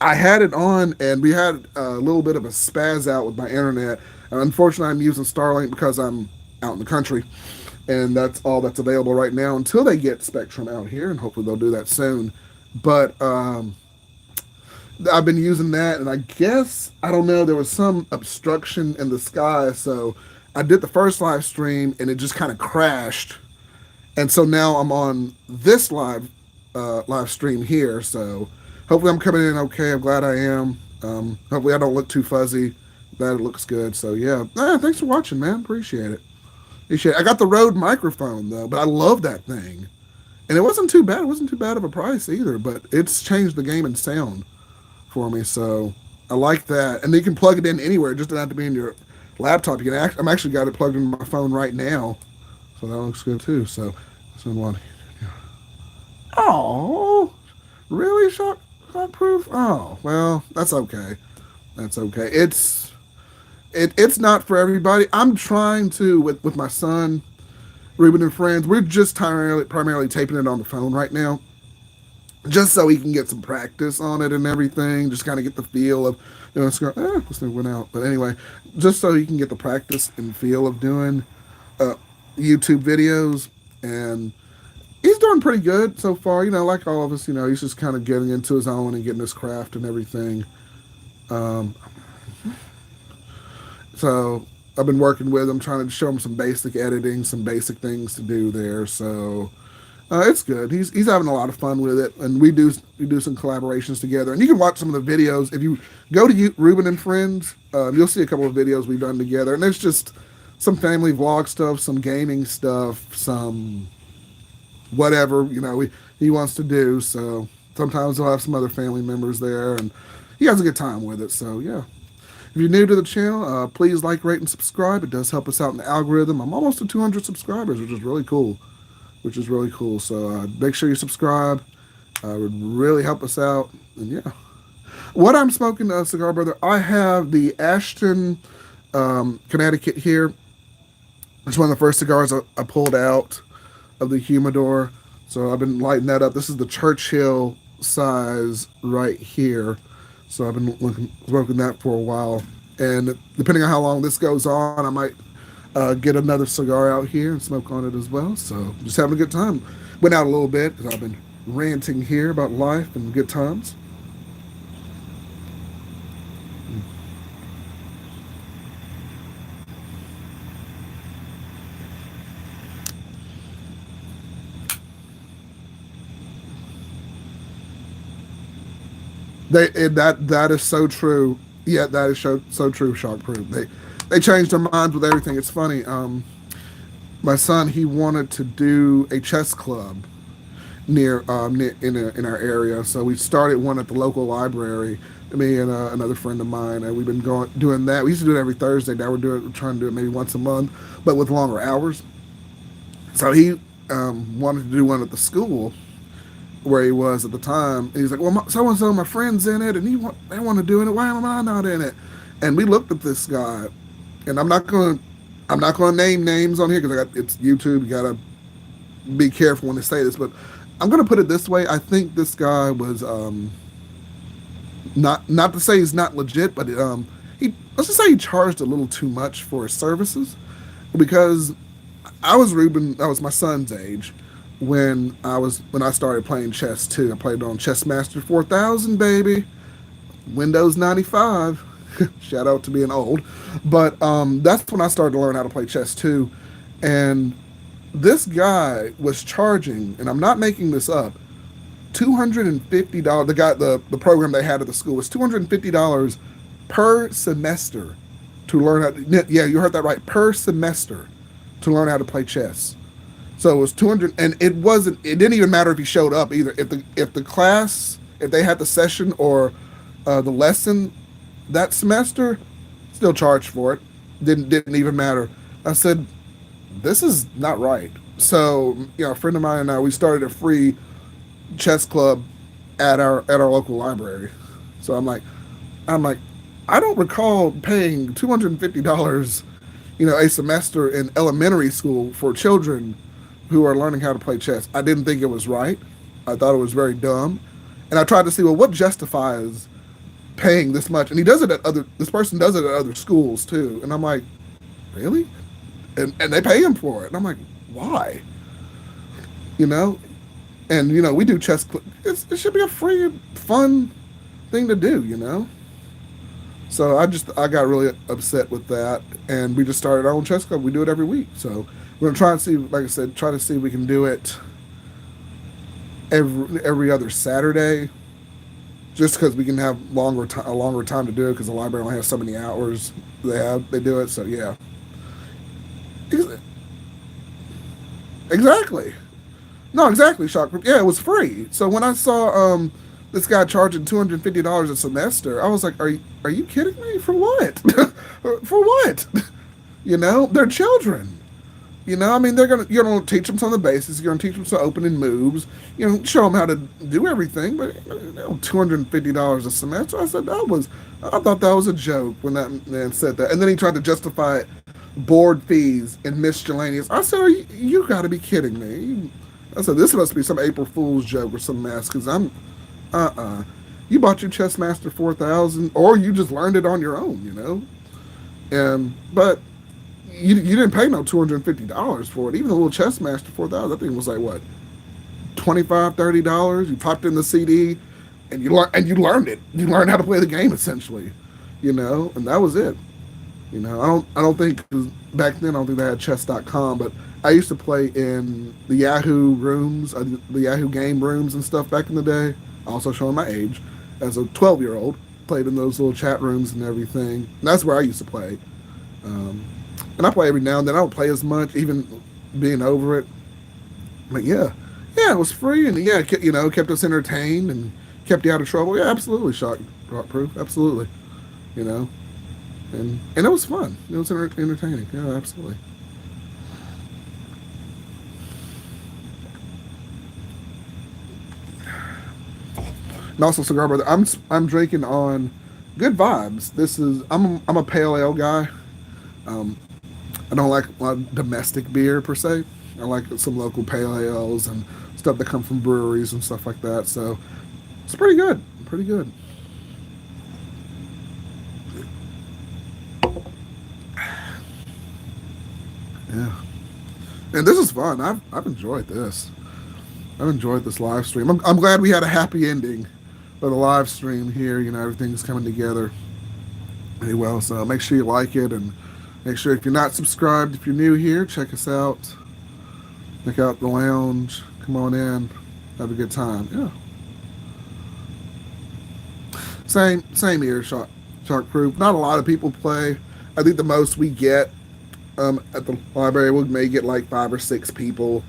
I had it on, and we had a little bit of a spaz out with my internet. Unfortunately, I'm using Starlink because I'm out in the country, and that's all that's available right now until they get Spectrum out here, and hopefully they'll do that soon. But I've been using that, and I guess I don't know. There was some obstruction in the sky, so I did the first live stream, and it just kind of crashed. And so now I'm on this live stream here. So hopefully I'm coming in okay. I'm glad I am. Hopefully I don't look too fuzzy. Glad it looks good. So yeah, thanks for watching, man. Appreciate it. Appreciate it. I got the Rode microphone though, but I love that thing, and it wasn't too bad. It wasn't too bad of a price either. But it's changed the game in sound for me. So I like that, and you can plug it in anywhere. It just doesn't have to be in your laptop. You can. I'm actually got it plugged into my phone right now, so that looks good too. So that's one. Oh, really? Shockproof? Oh, well, that's okay. That's okay. It's not for everybody. I'm trying to with my son, Ruben and friends. We're just primarily taping it on the phone right now, just so he can get some practice on it and everything. Just kind of get the feel of, this thing went out. But anyway, just so he can get the practice and feel of doing uh, YouTube videos. And he's doing pretty good so far. Like all of us, he's just kind of getting into his own and getting his craft and everything. Um, so I've been working with him, trying to show him some basic editing, some basic things to do there. So it's good. He's having a lot of fun with it, and we do some collaborations together. And you can watch some of the videos if you go to Ruben and Friends. You'll see a couple of videos we've done together, and there's just some family vlog stuff, some gaming stuff, some whatever he wants to do. So sometimes he'll have some other family members there, and he has a good time with it. So yeah. If you're new to the channel, please like, rate, and subscribe. It does help us out in the algorithm. I'm almost at 200 subscribers, which is really cool. So make sure you subscribe. It would really help us out. And yeah. What I'm smoking, Cigar Brother, I have the Ashton, Connecticut here. It's one of the first cigars I pulled out of the humidor. So I've been lighting that up. This is the Churchill size right here. So I've been smoking that for a while. And depending on how long this goes on, I might get another cigar out here and smoke on it as well. So just having a good time. Went out a little bit because I've been ranting here about life and good times. That is so true. Yeah, that is so true. Shockproof. They changed their minds with everything. It's funny. My son, he wanted to do a chess club near in our area, so we started one at the local library. Me and another friend of mine, and we've been doing that. We used to do it every Thursday. Now we're trying to do it maybe once a month, but with longer hours. So he wanted to do one at the school where he was at the time. And he's like, "Well, so and so, my friend's in it, and they want to do it. Why am I not in it?" And we looked at this guy, and I'm not going to name names on here because it's YouTube. You gotta be careful when they say this, but I'm going to put it this way. I think this guy was not to say he's not legit, but he let's just say he charged a little too much for his services because I was my son's age when I started playing chess too. I played on Chess Master 4000, baby, Windows 95. Shout out to being old, but that's when I started to learn how to play chess too. And this guy was charging, and I'm not making this up, $250. The program they had at the school was $250 per semester to learn how. Yeah, you heard that right, per semester to learn how to play chess. So it was 200, and it wasn't. It didn't even matter if he showed up either. If they had the session or the lesson that semester, still charged for it. Didn't even matter. I said, this is not right. So a friend of mine and I, we started a free chess club at our local library. So I'm like, I don't recall paying $250, a semester in elementary school for children who are learning how to play chess. I didn't think it was right. I thought it was very dumb, and I tried to see, well, what justifies paying this much? And this person does it at other schools too. And I'm like, really? And they pay him for it. And I'm like, why? You know, and we do chess. It should be a free, fun thing to do, you know. So I got really upset with that, and we just started our own chess club. We do it every week. So we're gonna try and see, like I said, try to see if we can do it every other Saturday, just because we can have a longer time to do it because the library only has so many hours they do it. So yeah, exactly. No, exactly. Shock. Yeah, it was free. So when I saw this guy charging $250 a semester, I was like, are you kidding me? For what? For what? You know, they're children. You know, I mean, you're gonna teach them some of the basics. You're gonna teach them some opening moves. You know, show them how to do everything. But $250 a semester. I thought that was a joke when that man said that. And then he tried to justify it, board fees and miscellaneous. I said, you got to be kidding me. I said, this must be some April Fool's joke or some mess. Because you bought your Chessmaster 4000, or you just learned it on your own. You know, but you didn't pay no $250 for it. Even the little Chessmaster 4000, that thing was like what, 25 $30. You popped in the CD, and you learned it. You learned how to play the game essentially, you know, and that was it. You know, I don't think back then I don't think they had chess.com, but I used to play in the Yahoo rooms, the Yahoo game rooms and stuff back in the day. Also showing my age, as a 12-year-old, played in those little chat rooms and everything. And that's where I used to play. Um, and I play every now and then. I don't play as much, even being over it. But yeah, yeah, it was free, and yeah, you know, kept us entertained and kept you out of trouble. Yeah, absolutely, shock proof, absolutely. You know, and it was fun. It was entertaining. Yeah, absolutely. And also, cigar brother, I'm drinking on good vibes. I'm a pale ale guy. Um, I don't like a lot of domestic beer per se. I like some local pale ales and stuff that come from breweries and stuff like that. So it's pretty good. Pretty good. Yeah. And this is fun. I've enjoyed this. I've enjoyed this live stream. I'm glad we had a happy ending for the live stream here. You know, everything's coming together pretty well. So make sure you like it, and make sure if you're not subscribed, if you're new here, check us out. Check out the lounge. Come on in. Have a good time. Yeah. Same here, Shark Proof. Not a lot of people play. I think the most we get at the library, we may get like 5 or 6 people,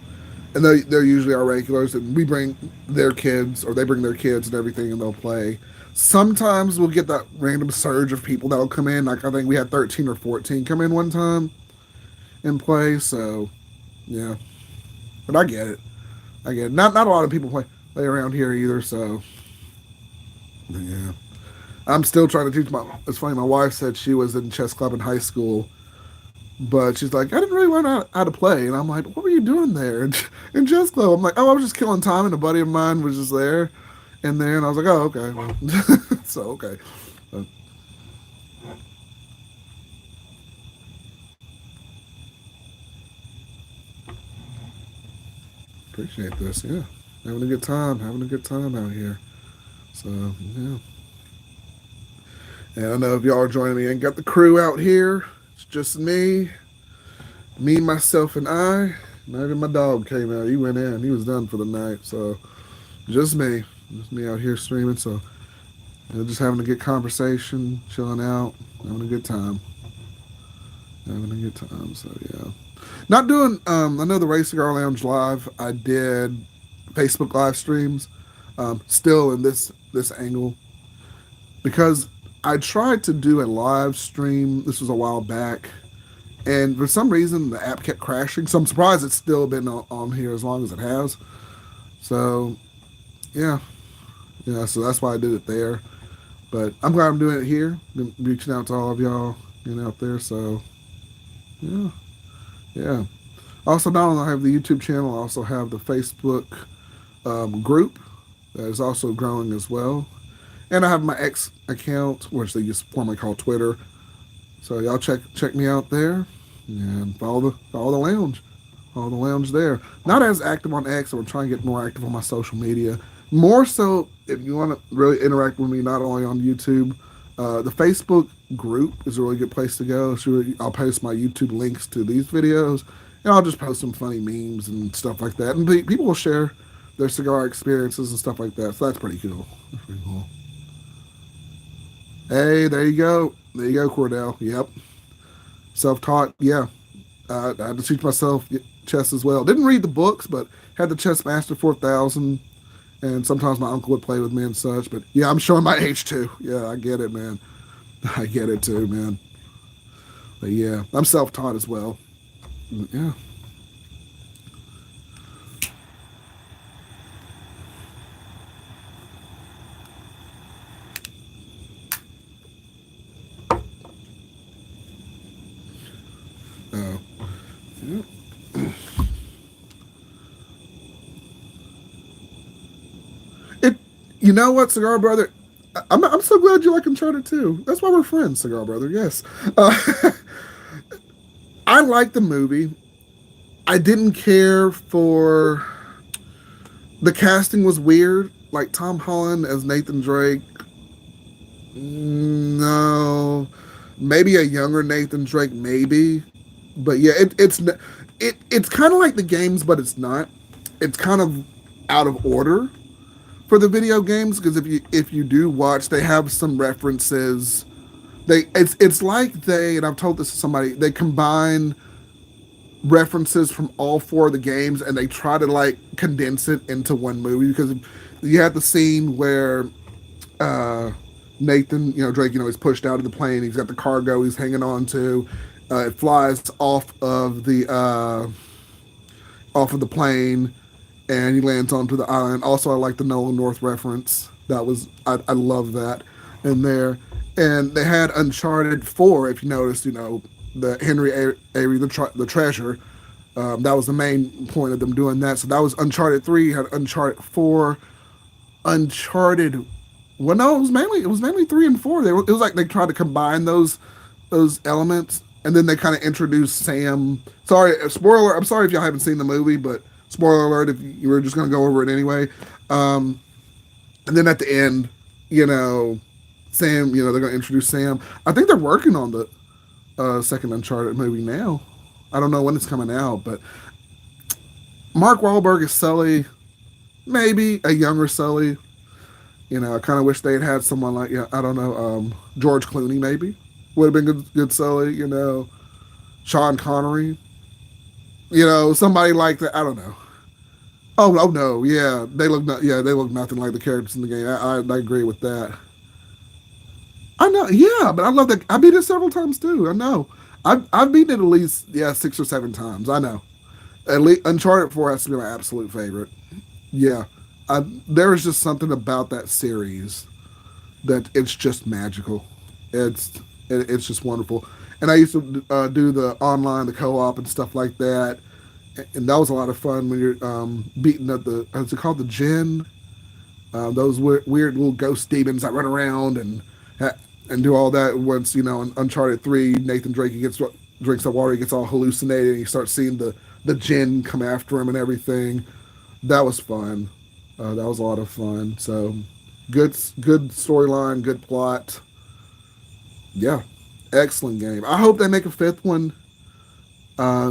and they're usually our regulars, and we bring their kids, or they bring their kids and everything, and they'll play. Sometimes we'll get that random surge of people that'll come in. Like I think we had 13 or 14 come in one time and play. So yeah, but I get it. I get it. Not a lot of people play around here either. So yeah, I'm still trying to teach my. It's funny. My wife said she was in chess club in high school, but she's like, I didn't really learn how to play. And I'm like, what were you doing there in chess club? I'm like, oh, I was just killing time, and a buddy of mine was just there. And then I was like, oh, okay. Well, so, okay. But appreciate this. Yeah. Having a good time. Having a good time out here. So, yeah. And I know if y'all are joining me, and got the crew out here. It's just me, myself, and I. Not even my dog came out. He went in. He was done for the night. So, just me. Just me out here streaming. So, just having a good conversation, chilling out, having a good time. Having a good time. So, yeah. Not doing, I know the Race Cigar Lounge Live, I did Facebook live streams, still in this angle, because I tried to do a live stream, this was a while back, and for some reason the app kept crashing, so I'm surprised it's still been on here as long as it has. So, yeah, yeah, so that's why I did it there. But I'm glad I'm doing it here, been reaching out to all of y'all, out there, so, yeah, yeah. Also, not only I have the YouTube channel, I also have the Facebook group that is also growing as well. And I have my X account, which they used to formerly call Twitter. So y'all check me out there and follow the lounge. Follow the lounge there. Not as active on X, I'm trying to get more active on my social media. More so, if you want to really interact with me, not only on YouTube, the Facebook group is a really good place to go. So I'll post my YouTube links to these videos, and I'll just post some funny memes and stuff like that. And people will share their cigar experiences and stuff like that. So that's pretty cool. That's pretty cool. Hey, there you go. There you go, Cordell. Yep. Self taught. Yeah. I had to teach myself chess as well. Didn't read the books, but had the Chess Master 4000, and sometimes my uncle would play with me and such. But yeah, I'm showing my age too. Yeah, I get it, man. I get it too, man. But yeah, I'm self-taught as well. Yeah. Uh, yeah. It. You know what, Cigar Brother? I'm so glad you like Uncharted too. That's why we're friends, Cigar Brother. Yes. Uh, I like the movie. I didn't care for the casting was weird. Like Tom Holland as Nathan Drake. No, maybe a younger Nathan Drake, maybe. But yeah, it's kind of like the games, but it's not. It's kind of out of order for the video games because if you do watch, they have some references. It's like they, and I've told this to somebody, they combine references from all four of the games and they try to like condense it into one movie because you have the scene where uh, Nathan, Drake, he's pushed out of the plane. He's got the cargo he's hanging on to. It flies off of the plane, and he lands onto the island. Also, I like the Nolan North reference. I love that in there. And they had Uncharted 4, if you noticed, the Henry Avery, the treasure. That was the main point of them doing that. So that was Uncharted 3, had Uncharted 4, Uncharted. Well, no, it was mainly 3 and 4. It was like they tried to combine those elements, and then they kind of introduced Sam. Sorry, spoiler. I'm sorry if y'all haven't seen the movie, but spoiler alert if you were just going to go over it anyway. And then at the end, you know, Sam. They're going to introduce Sam. I think they're working on the second Uncharted movie now. I don't know when it's coming out, but Mark Wahlberg is Sully. Maybe a younger Sully. I kind of wish they had someone like, I don't know, George Clooney maybe would have been good Sully. Sean Connery. Somebody like that. I don't know. Oh no, yeah, they look nothing like the characters in the game. I agree with that. I know, yeah, but I love that. I beat it several times too. I know. I've beaten it at least 6 or 7 times. I know. At least Uncharted 4 has to be my absolute favorite. Yeah, there is just something about that series that it's just magical. It's it's just wonderful. And I used to do the online, the co-op and stuff like that, and that was a lot of fun when you're beating up the what's it called, the gin, those weird little ghost demons that run around and do all that. Once in Uncharted 3, Nathan Drake drinks the water, he gets all hallucinated, and you start seeing the gin come after him and everything. That was fun. That was a lot of fun. So good storyline, good plot. Yeah, excellent game. I hope they make a fifth one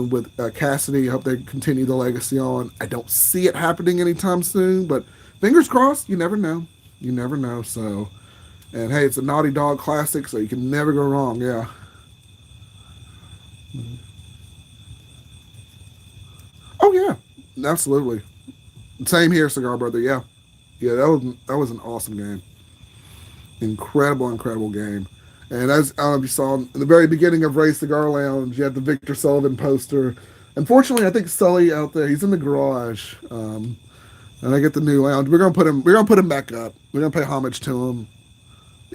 with Cassidy. I hope they continue the legacy on. I don't see it happening anytime soon, but fingers crossed. You never know. You never know. So, and hey, it's a Naughty Dog classic, so you can never go wrong. Yeah. Oh yeah, absolutely. Same here, Cigar Brother. Yeah, yeah. That was an awesome game. Incredible, incredible game. And as I don't know if you saw in the very beginning of Ray Cigar Lounge, you had the Victor Sullivan poster. Unfortunately, I think Sully out there, he's in the garage. And I get the new lounge. We're gonna put him back up. We're gonna pay homage to him.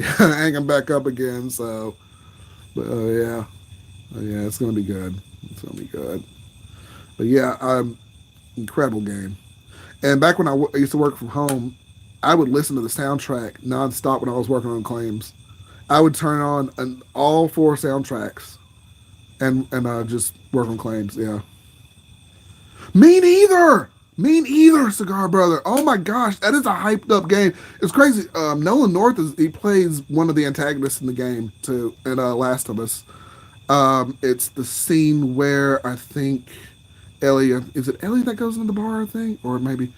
Hang him back up again. So, but yeah, yeah, it's gonna be good. It's gonna be good. But yeah, incredible game. And back when I used to work from home, I would listen to the soundtrack nonstop when I was working on claims. I would turn on all four soundtracks and just work on claims. Yeah, me neither. Me neither, Cigar Brother. Oh my gosh, that is a hyped up game. It's crazy. Nolan North he plays one of the antagonists in the game too, in Last of Us. It's the scene where I think Ellie is it Ellie that goes into the bar, I think, or maybe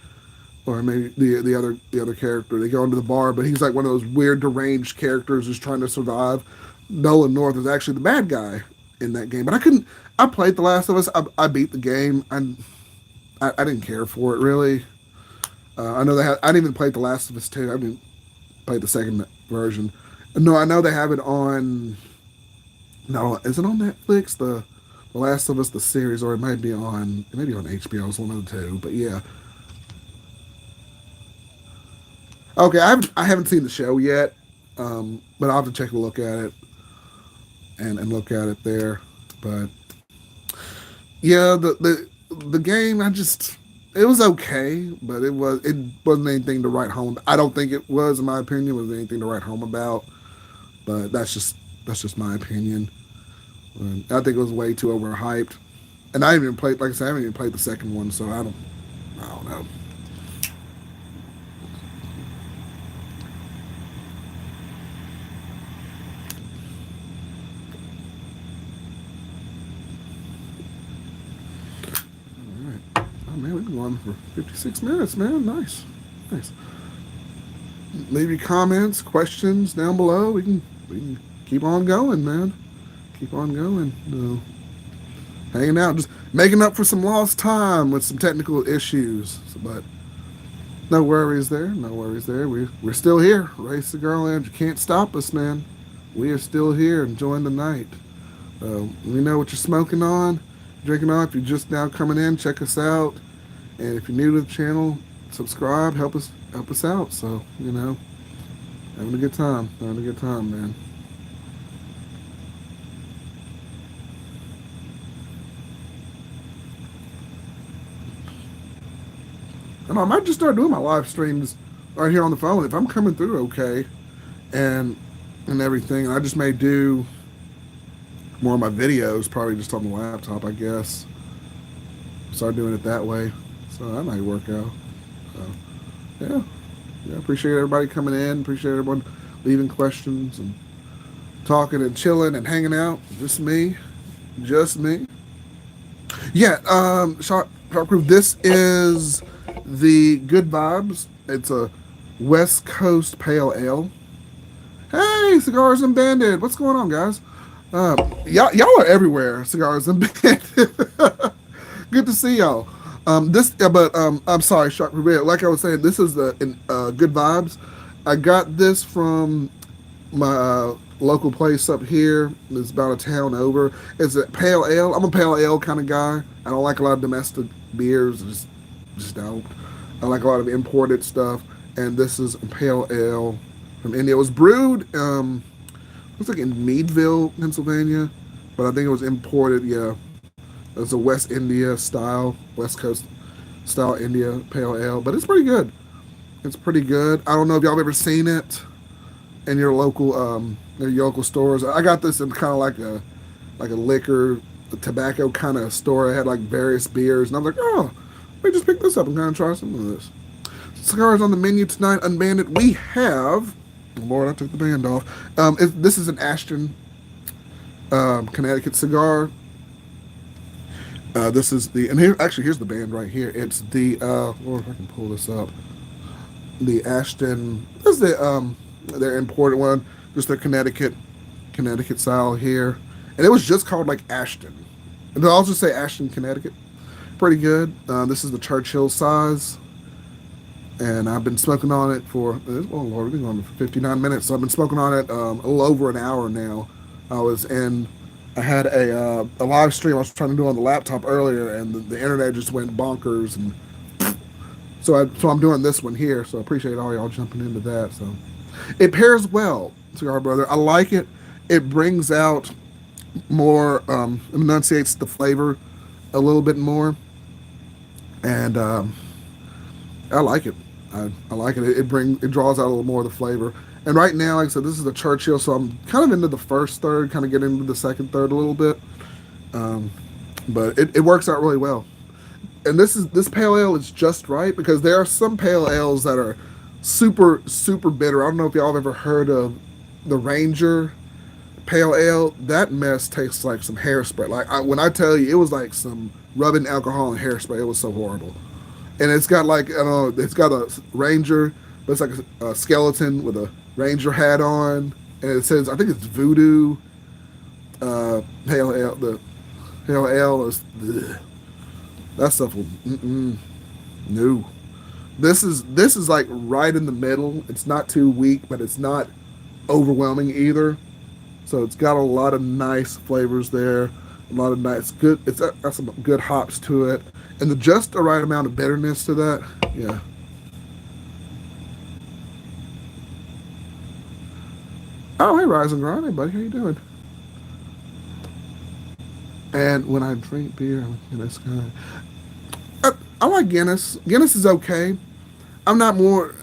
the other character. They go into the bar, but he's like one of those weird deranged characters who's trying to survive. Nolan North is actually the bad guy in that game, but I couldn't. I played The Last of Us. I beat the game. I didn't care for it really. I know they had. I didn't even play The Last of Us 2. I didn't play the second version. No, I know they have it on. No, is it on Netflix? The Last of Us the series, or it may be on HBO. It's one of the two. But yeah, okay. I haven't seen the show yet, but I'll have to take a look at it and look at it there. But yeah, the game it was okay, but it wasn't anything to write home. I don't think it was, in my opinion, was anything to write home about. But that's just my opinion. I think it was way too overhyped, and I haven't even played. Like I said, I haven't even played the second one, so I don't know. All right. Oh man, we've been on for 56 minutes, man. Nice, nice. Leave your comments, questions down below. We can keep on going, man. Keep on going. Hanging out, just making up for some lost time with some technical issues. But no worries there. No worries there. We're still here. Race Cigar Lounge. You can't stop us, man. We are still here enjoying the night. We know what you're smoking on, drinking on. If you're just now coming in, check us out. And if you're new to the channel, subscribe. Help us out. So having a good time. Having a good time, man. And I might just start doing my live streams right here on the phone if I'm coming through okay, and everything. And I just may do more of my videos probably just on the laptop, I guess. Start doing it that way, so that might work out. So yeah, yeah. Appreciate everybody coming in. Appreciate everyone leaving questions and talking and chilling and hanging out. Just me. Yeah. Shark Proof. This is the Good Vibes. It's a West Coast Pale Ale. Hey, Cigars and Bandit. What's going on, guys? Y'all are everywhere. Cigars and Bandit. Good to see y'all. I'm sorry, Shark Proof. Like I was saying, this is the Good Vibes. I got this from my local place up here. It's about a town over. It's a pale ale. I'm a pale ale kind of guy. I don't like a lot of domestic beers. Just don't. I like a lot of imported stuff. And this is a pale ale from India. It was brewed. Looks like in Meadville, Pennsylvania, but I think it was imported. Yeah, it's a West India style, West Coast style India pale ale. But it's pretty good. It's pretty good. I don't know if y'all have ever seen it in your local stores. I got this in kind of like a liquor, a tobacco kind of store. I had like various beers, and I'm like, oh, let me just pick this up and kind of try some of this. Cigars on the menu tonight, Unbanded. We have. Oh Lord, I took the band off. This is an Ashton, Connecticut cigar. This is and here's the band right here. It's the Lord, if I can pull this up. The Ashton. This is their imported one, just their Connecticut style here, and it was just called like Ashton, and they'll also say Ashton, Connecticut. Pretty good. This is the Churchill size, and I've been smoking on it for Lord, we've been going for 59 minutes. So I've been smoking on it a little over an hour now. I had a live stream I was trying to do on the laptop earlier, and the internet just went bonkers, and so I'm doing this one here. So I appreciate all y'all jumping into that. So it pairs well, Cigar Brother. I like it. It brings out more, enunciates the flavor a little bit more, and I like it. I like it. It draws out a little more of the flavor. And right now, like I said, this is the Churchill, so I'm kind of into the first third, kind of getting into the second third a little bit. But it works out really well. and this pale ale is just right because there are some pale ales that are super bitter. I don't know if y'all have ever heard of the Ranger pale ale. That mess tastes like some hairspray. When I tell you, it was like some rubbing alcohol and hairspray. It was so horrible. And it's got like, I don't know, it's got a Ranger, but it's like a skeleton with a Ranger hat on, and it says, I think it's Voodoo pale ale. The pale ale is ugh. That stuff will no. This is like right in the middle. It's not too weak, but it's not overwhelming either. So it's got a lot of nice flavors there, a lot of nice good. It's got some good hops to it, and the just the right amount of bitterness to that. Yeah. Oh, hey, Rise and Grind, hey, buddy, how you doing? And when I drink beer, I'm a Guinness guy. I like Guinness. Guinness is okay. I'm not more.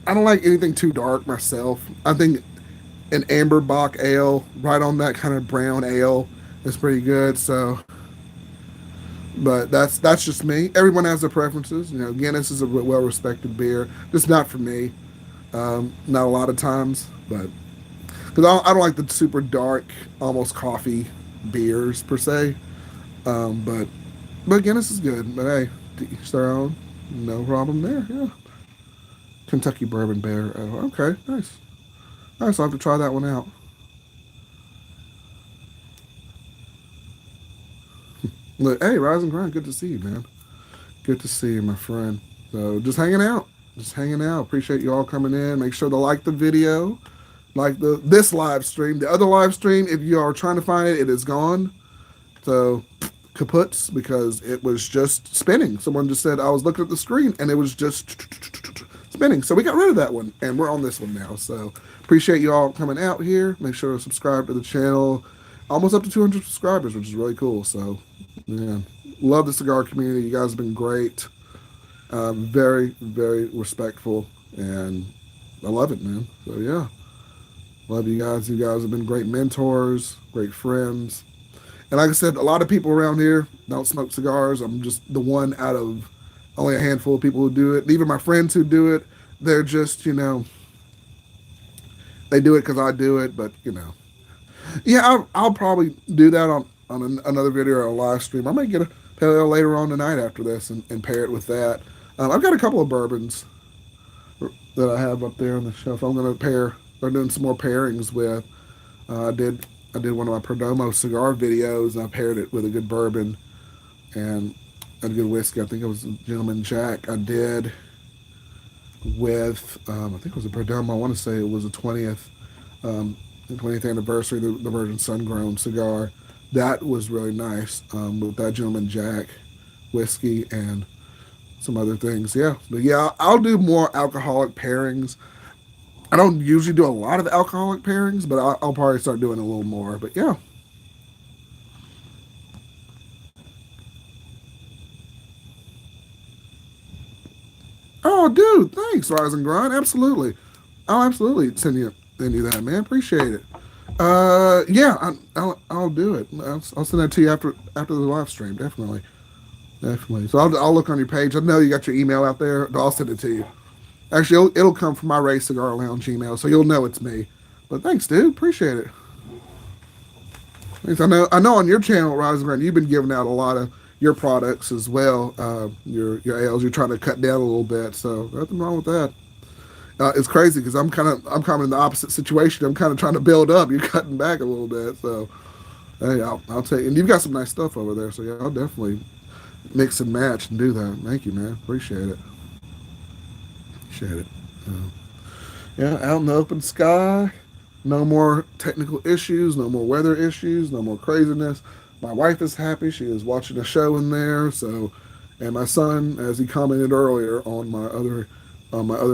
I don't like anything too dark myself. I think an amber bock ale, right on that kind of brown ale, is pretty good. So, but that's just me. Everyone has their preferences. You know, Guinness is a well respected beer. Just not for me. Not a lot of times, but because I don't like the super dark, almost coffee beers per se. But Guinness is good. But hey, to each their own. No problem there. Yeah. Kentucky Bourbon Bear. Okay, nice. Nice. I'll have to try that one out. Look, hey, Rise and Grind. Good to see you, man. Good to see you, my friend. So just hanging out. Just hanging out. Appreciate you all coming in. Make sure to like the video, like this live stream. The other live stream, if you are trying to find it, it is gone. So kaputs because it was just spinning. Someone just said I was looking at the screen and it was just spinning. So we got rid of that one and we're on this one now. So appreciate you all coming out here. Make sure to subscribe to the channel. Almost up to 200 subscribers, which is really cool. So yeah, love the cigar community. You guys have been great. Very respectful, and I love it, man. So yeah, love you guys. You guys have been great mentors, great friends. And like I said, a lot of people around here don't smoke cigars. I'm just the one out of only a handful of people who do it. Even my friends who do it, they're just, they do it because I do it. But, yeah, I'll probably do that on another video or a live stream. I might get a pale ale later on tonight after this and pair it with that. I've got a couple of bourbons that I have up there on the shelf. I'm going to pair, start doing some more pairings with. I did one of my Perdomo cigar videos, and I paired it with a good bourbon and a good whiskey. I think it was a Gentleman Jack. I did with, I think it was a Perdomo. I want to say it was the 20th anniversary, the Virgin Sun Grown cigar. That was really nice with that Gentleman Jack whiskey and some other things. Yeah, but yeah, I'll do more alcoholic pairings. I don't usually do a lot of alcoholic pairings, but I'll probably start doing a little more. But yeah. Oh, dude, thanks, Rise and Grind. Absolutely. I'll absolutely send you that, man. Appreciate it. Yeah, I'll do it. I'll send that to you after the live stream. Definitely, definitely. So I'll look on your page. I know you got your email out there. But I'll send it to you. Actually, it'll come from my Ray Cigar Lounge email, so you'll know it's me. But thanks, dude. Appreciate it. Thanks. I know on your channel, Rise and Grind, you've been giving out a lot of your products as well. Your ales. You're trying to cut down a little bit, so nothing wrong with that. It's crazy because I'm kind of in the opposite situation. I'm kind of trying to build up. You're cutting back a little bit, so hey, I'll take. And you've got some nice stuff over there, so yeah, I'll definitely mix and match and do that. Thank you, man. Appreciate it. Appreciate it. Yeah, out in the open sky. No more technical issues. No more weather issues. No more craziness. My wife is happy. She is watching a show in there. So, and my son, as he commented earlier on my other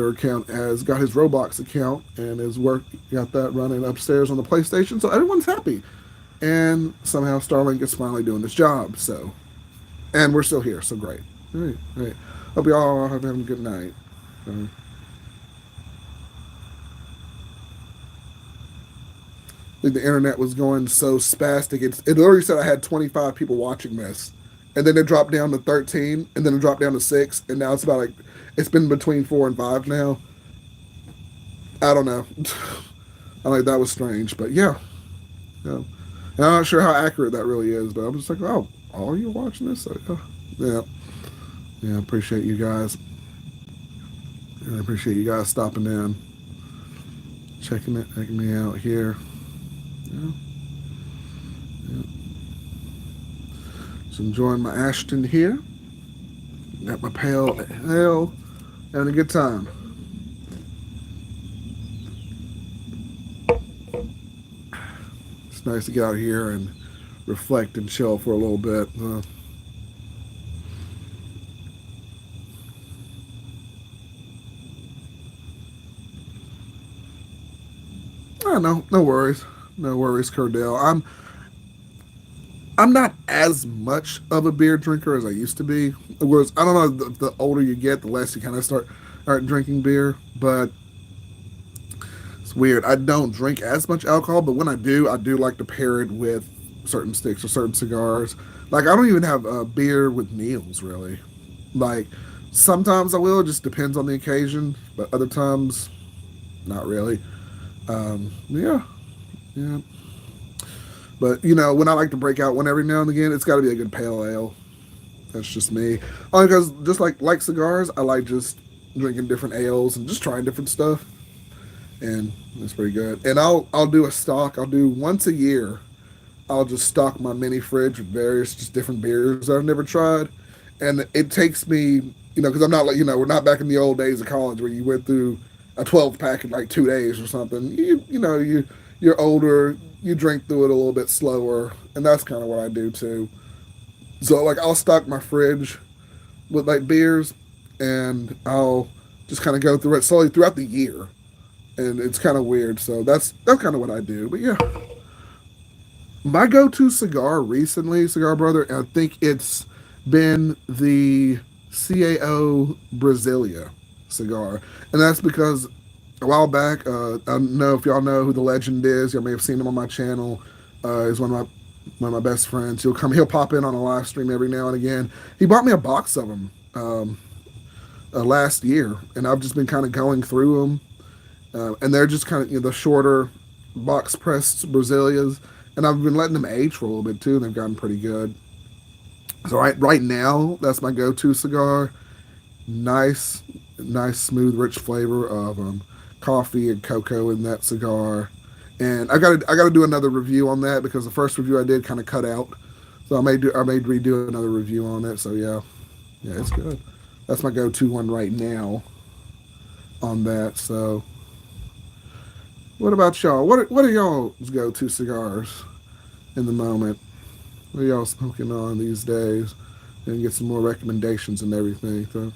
account, has got his Roblox account and his work got that running upstairs on the PlayStation. So everyone's happy, and somehow Starlink is finally doing its job. So, and we're still here. So great. Great. Great. Hope you all are having a good night. Uh, I think the internet was going so spastic. It literally said I had 25 people watching this, and then it dropped down to 13, and then it dropped down to 6, and now it's about like it's been between 4 and 5 now. I don't know. I like that was strange, but yeah, yeah. And I'm not sure how accurate that really is, but I'm just like, oh, are you watching this? So, yeah, yeah. Appreciate you guys. And I appreciate you guys stopping in, checking me out here. Yeah, yeah. Just enjoying my Ashton here. Got my pale ale, having a good time. It's nice to get out here and reflect and chill for a little bit. No worries, no worries, Cordell. I'm not as much of a beer drinker as I used to be. Whereas I don't know, the older you get, the less you kind of start drinking beer. But it's weird. I don't drink as much alcohol, but when I do like to pair it with certain sticks or certain cigars. Like I don't even have a beer with meals really. Like sometimes I will. It just depends on the occasion. But other times, not really. Yeah, yeah. But when I like to break out one every now and again, it's got to be a good pale ale. That's just me. Only because just like cigars, I like just drinking different ales and just trying different stuff, and that's pretty good. And I'll do a stock. I'll do once a year. I'll just stock my mini fridge with various just different beers that I've never tried, and it takes me, because I'm not like we're not back in the old days of college where you went through a 12 pack in like 2 days or something. You're older. You drink through it a little bit slower, and that's kind of what I do too. So like I'll stock my fridge with like beers, and I'll just kind of go through it slowly throughout the year, and it's kind of weird. So that's kind of what I do. But yeah, my go-to cigar recently, Cigar Brother, I think it's been the CAO Brasilia cigar, and that's because a while back, I don't know if y'all know who the legend is. Y'all may have seen him on my channel. He's one of my best friends. He'll pop in on a live stream every now and again. He bought me a box of them last year, and I've just been kind of going through them, and they're just kind of the shorter box pressed Brazilias, and I've been letting them age for a little bit too, and they've gotten pretty good. So right now, that's my go-to cigar. Nice, nice, smooth, rich flavor of coffee and cocoa in that cigar. And I got to do another review on that because the first review I did kind of cut out, so I may redo another review on it. So yeah, yeah, it's good. That's my go-to one right now on that. So what about y'all? What are y'all's go-to cigars in the moment? What are y'all smoking on these days? And get some more recommendations and everything. So.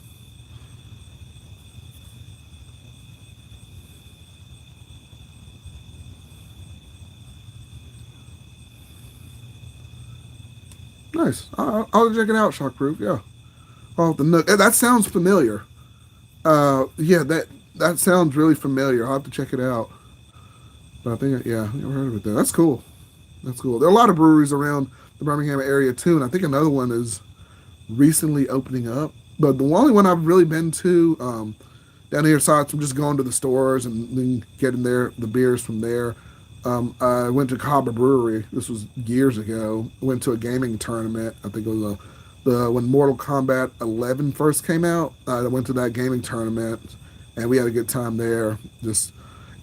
Nice. I'll check it out. Shockproof. Yeah. Oh, the Nook. That sounds familiar. Yeah, that sounds really familiar. I'll have to check it out. But I think yeah, I've never heard of it though. That's cool. That's cool. There are a lot of breweries around the Birmingham area too, and I think another one is recently opening up. But the only one I've really been to down here, aside from just going to the stores and then getting the beers from there. I went to Cobra Brewery. This was years ago. Went to a gaming tournament. I think it was the when Mortal Kombat 11 first came out. I went to that gaming tournament, and we had a good time there. Just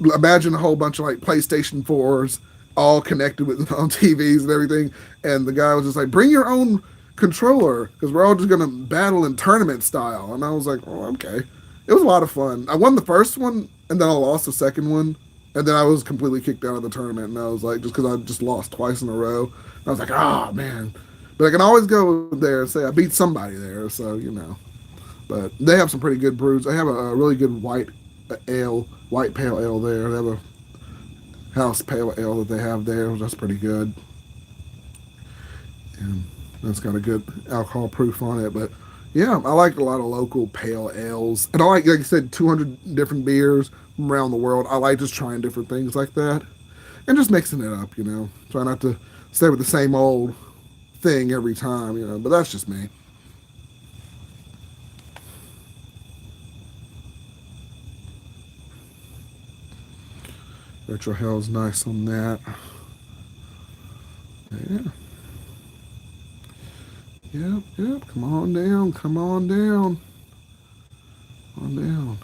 imagine a whole bunch of like PlayStation 4s all connected with on TVs and everything. And the guy was just like, "Bring your own controller because we're all just gonna battle in tournament style." And I was like, "Oh, okay." It was a lot of fun. I won the first one, and then I lost the second one. And then I was completely kicked out of the tournament, and I was like, just because I just lost twice in a row, I was like, oh man. But I can always go there and say I beat somebody there, so. But they have some pretty good brews. They have a really good white pale ale there. They have a house pale ale that they have there. That's pretty good, and that's got a good alcohol proof on it. But yeah, I like a lot of local pale ales, and like I said, 200 different beers from around the world. I like just trying different things like that, and just mixing it up. Try not to stay with the same old thing every time, but that's just me. Retrohal's nice on that. Yeah. Yep. Come on down. Come on down. Come on down.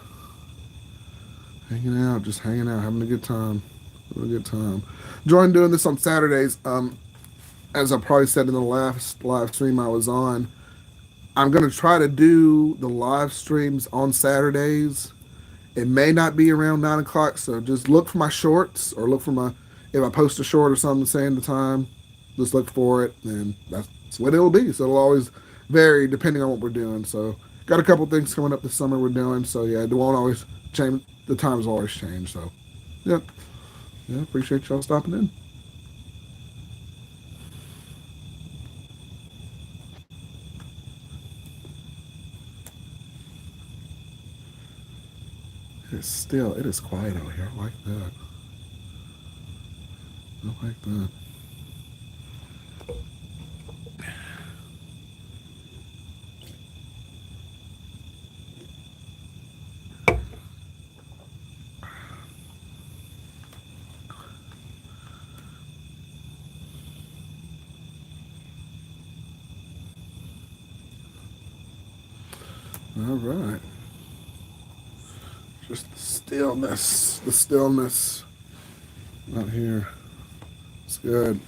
Hanging out, just hanging out, having a good time. Having a good time. Enjoying doing this on Saturdays. As I probably said in the last live stream I was on, I'm gonna try to do the live streams on Saturdays. It may not be around 9 o'clock, so just look for my shorts or look for my if I post a short or something saying the time, just look for it, and that's what it'll be. So it'll always vary depending on what we're doing. So got a couple things coming up this summer we're doing. So yeah, it won't always change. The times always change. So yeah, appreciate y'all stopping in. It is quiet out here. I like that. I like that. All right. Just the stillness out here. It's good.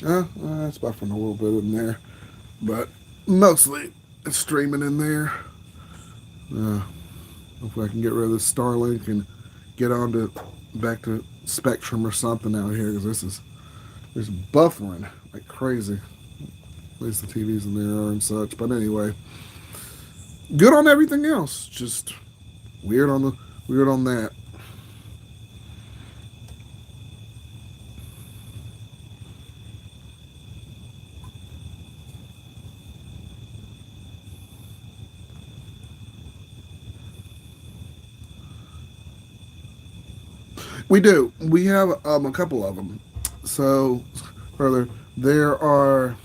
It's buffering a little bit in there, but mostly it's streaming in there. Hopefully I can get rid of this Starlink and get on to back to Spectrum or something out here because there's buffering like crazy. At least the TVs in there are and such. But anyway, good on everything else. Just weird on that. We do. We have a couple of them. So further, there are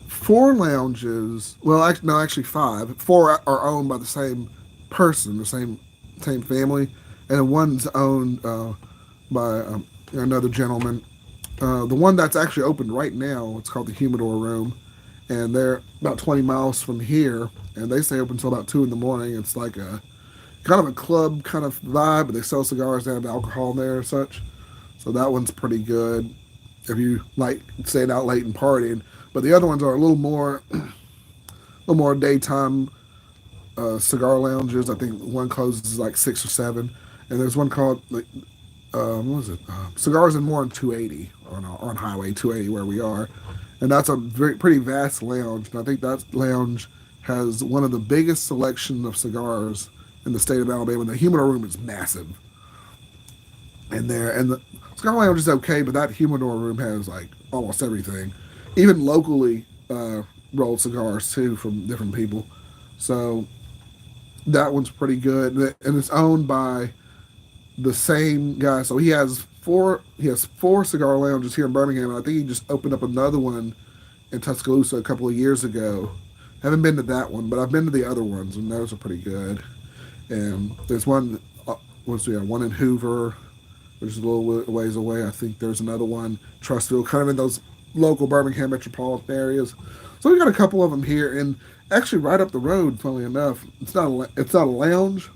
four lounges. Well, actually five. Four are owned by the same person, the same family, and one's owned by another gentleman. The one that's actually open right now, it's called the Humidor Room, and they're about 20 miles from here, and they stay open until about 2 in the morning. It's like a kind of a club kind of vibe, but they sell cigars, they have alcohol there and such. So that one's pretty good if you like staying out late and partying. But the other ones are a little more daytime cigar lounges. I think one closes like 6 or 7, and there's one called like what was it? Cigars and More on 280 on Highway 280 where we are, and that's a pretty vast lounge. And I think that lounge has one of the biggest selection of cigars in the state of Alabama. The Humidor Room is massive in there, and the cigar lounge is okay, but that Humidor Room has like almost everything, even locally rolled cigars too from different people. So that one's pretty good, and it's owned by the same guy. So he has four cigar lounges here in Birmingham, and I think he just opened up another one in Tuscaloosa a couple of years ago. Haven't been to that one, but I've been to the other ones, and those are pretty good. And there's one, one in Hoover, which is a little ways away. I think there's another one, Trustville, kind of in those local Birmingham metropolitan areas. So we got a couple of them here, and actually right up the road. Funnily enough, it's not a lounge,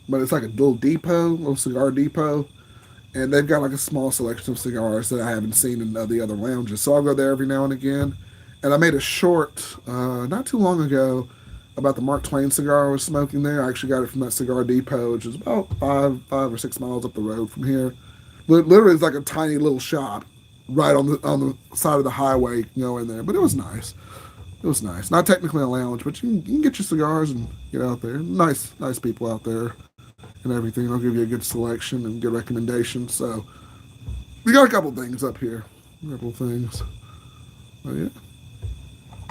but it's like a little cigar depot, and they've got like a small selection of cigars that I haven't seen in the other lounges. So I'll go there every now and again. And I made a short not too long ago about the Mark Twain cigar I was smoking there. I actually got it from that cigar depot, which is about 5 or 6 miles up the road from here. Literally, it's like a tiny little shop right on the side of the highway. You can go in there, but it was nice. It was nice. Not technically a lounge, but you can get your cigars and get out there. Nice people out there and everything. They'll give you a good selection and good recommendations. So we got a couple things up here. A couple things. But yeah.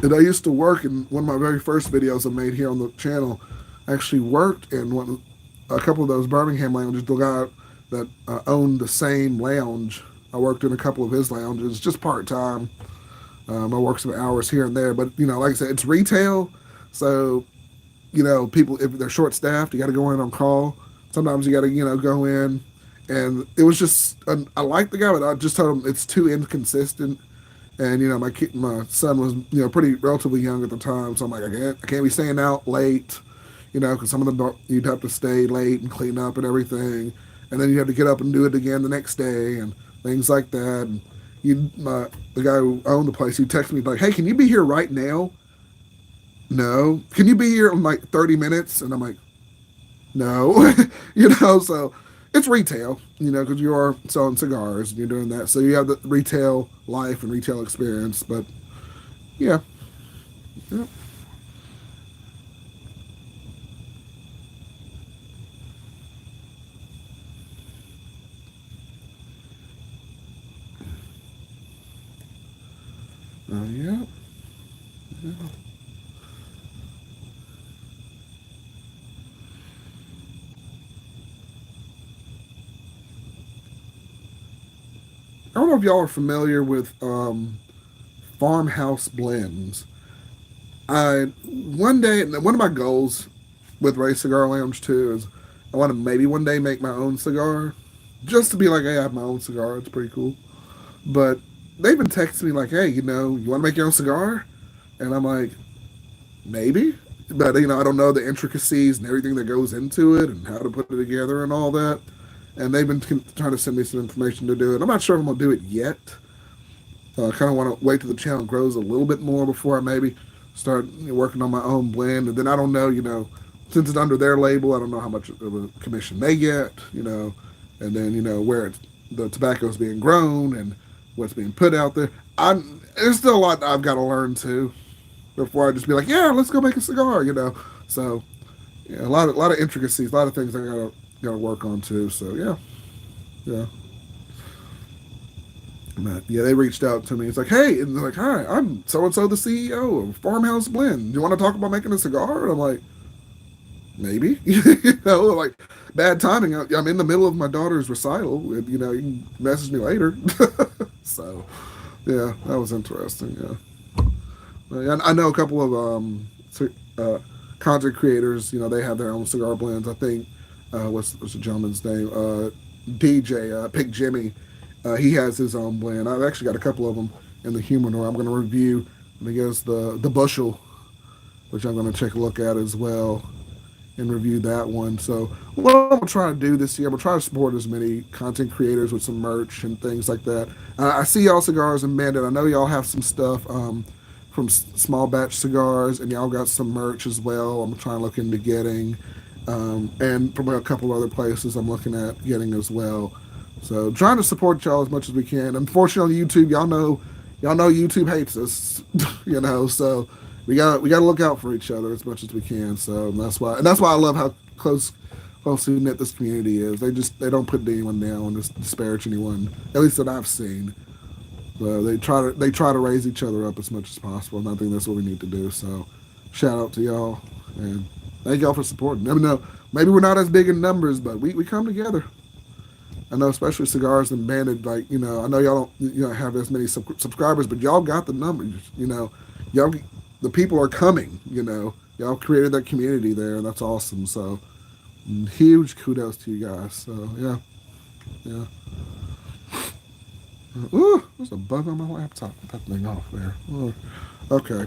And I used to work in one of my very first videos I made here on the channel. actually worked in a couple of those Birmingham lounges. The guy that owned the same lounge, I worked in a couple of his lounges, just part time. I work some hours here and there, but like I said, it's retail, so people if they're short staffed, you got to go in on call. Sometimes you got to go in, and it was just I like the guy, but I just told him it's too inconsistent. And my son was pretty relatively young at the time, so I'm like I can't be staying out late, because some of them you'd have to stay late and clean up and everything, and then you have to get up and do it again the next day and things like that. And the guy who owned the place, he texted me like, "Hey, can you be here right now?" No. Can you be here in like 30 minutes? And I'm like, no. So it's retail, because you are selling cigars and you're doing that. So you have the retail life and retail experience. But yeah, yeah. Yeah. Yeah. I don't know if y'all are familiar with farmhouse blends. I one day one of my goals with Ray Cigar Lounge too is I want to maybe one day make my own cigar, just to be like, hey, I have my own cigar. It's pretty cool. But they've been texting me like, hey, you want to make your own cigar? And I'm like, maybe. But, I don't know the intricacies and everything that goes into it and how to put it together and all that. And they've been trying to send me some information to do it. I'm not sure if I'm going to do it yet. I kind of want to wait till the channel grows a little bit more before I maybe start working on my own blend. And then I don't know, since it's under their label, I don't know how much of a commission they get, and then, where the tobacco is being grown and what's being put out there. There's still a lot I've got to learn too before I just be like, yeah, let's go make a cigar. So yeah, a lot of intricacies, a lot of things I gotta work on too. So yeah, yeah. But yeah, they reached out to me. It's like, hey, and they're like, hi, I'm so and so, the CEO of Farmhouse Blend. Do you want to talk about making a cigar? And I'm like, maybe. Like bad timing. I'm in the middle of my daughter's recital. And, you can message me later. So yeah, that was interesting. Yeah. I know a couple of uh, content creators. They have their own cigar blends. I think what's the gentleman's name? DJ Pick Jimmy. He has his own blend. I've actually got a couple of them in the humidor. I'm going to review. I guess the bushel, which I'm going to take a look at as well and review that one. So what I'm gonna try to do this year, I'm gonna try to support as many content creators with some merch and things like that. I see y'all cigars and Bandit. I know y'all have some stuff from small batch cigars, and y'all got some merch as well. I'm trying to look into getting, and from a couple of other places I'm looking at getting as well. So trying to support y'all as much as we can. Unfortunately, YouTube, y'all know YouTube hates us, so we gotta look out for each other as much as we can. So that's why I love how closely knit this community is. They don't put anyone down and just disparage anyone, at least that I've seen. So they try to raise each other up as much as possible, and I think that's what we need to do. So shout out to y'all and thank y'all for supporting. I mean, no, maybe we're not as big in numbers, but we come together. I know, especially cigars and banded. Like I know y'all don't have as many subscribers, but y'all got the numbers. Y'all the people are coming. Y'all created that community there, and that's awesome. So huge kudos to you guys. So yeah, yeah. Ooh, there's a bug on my laptop. Put that thing off there. Ooh. Okay.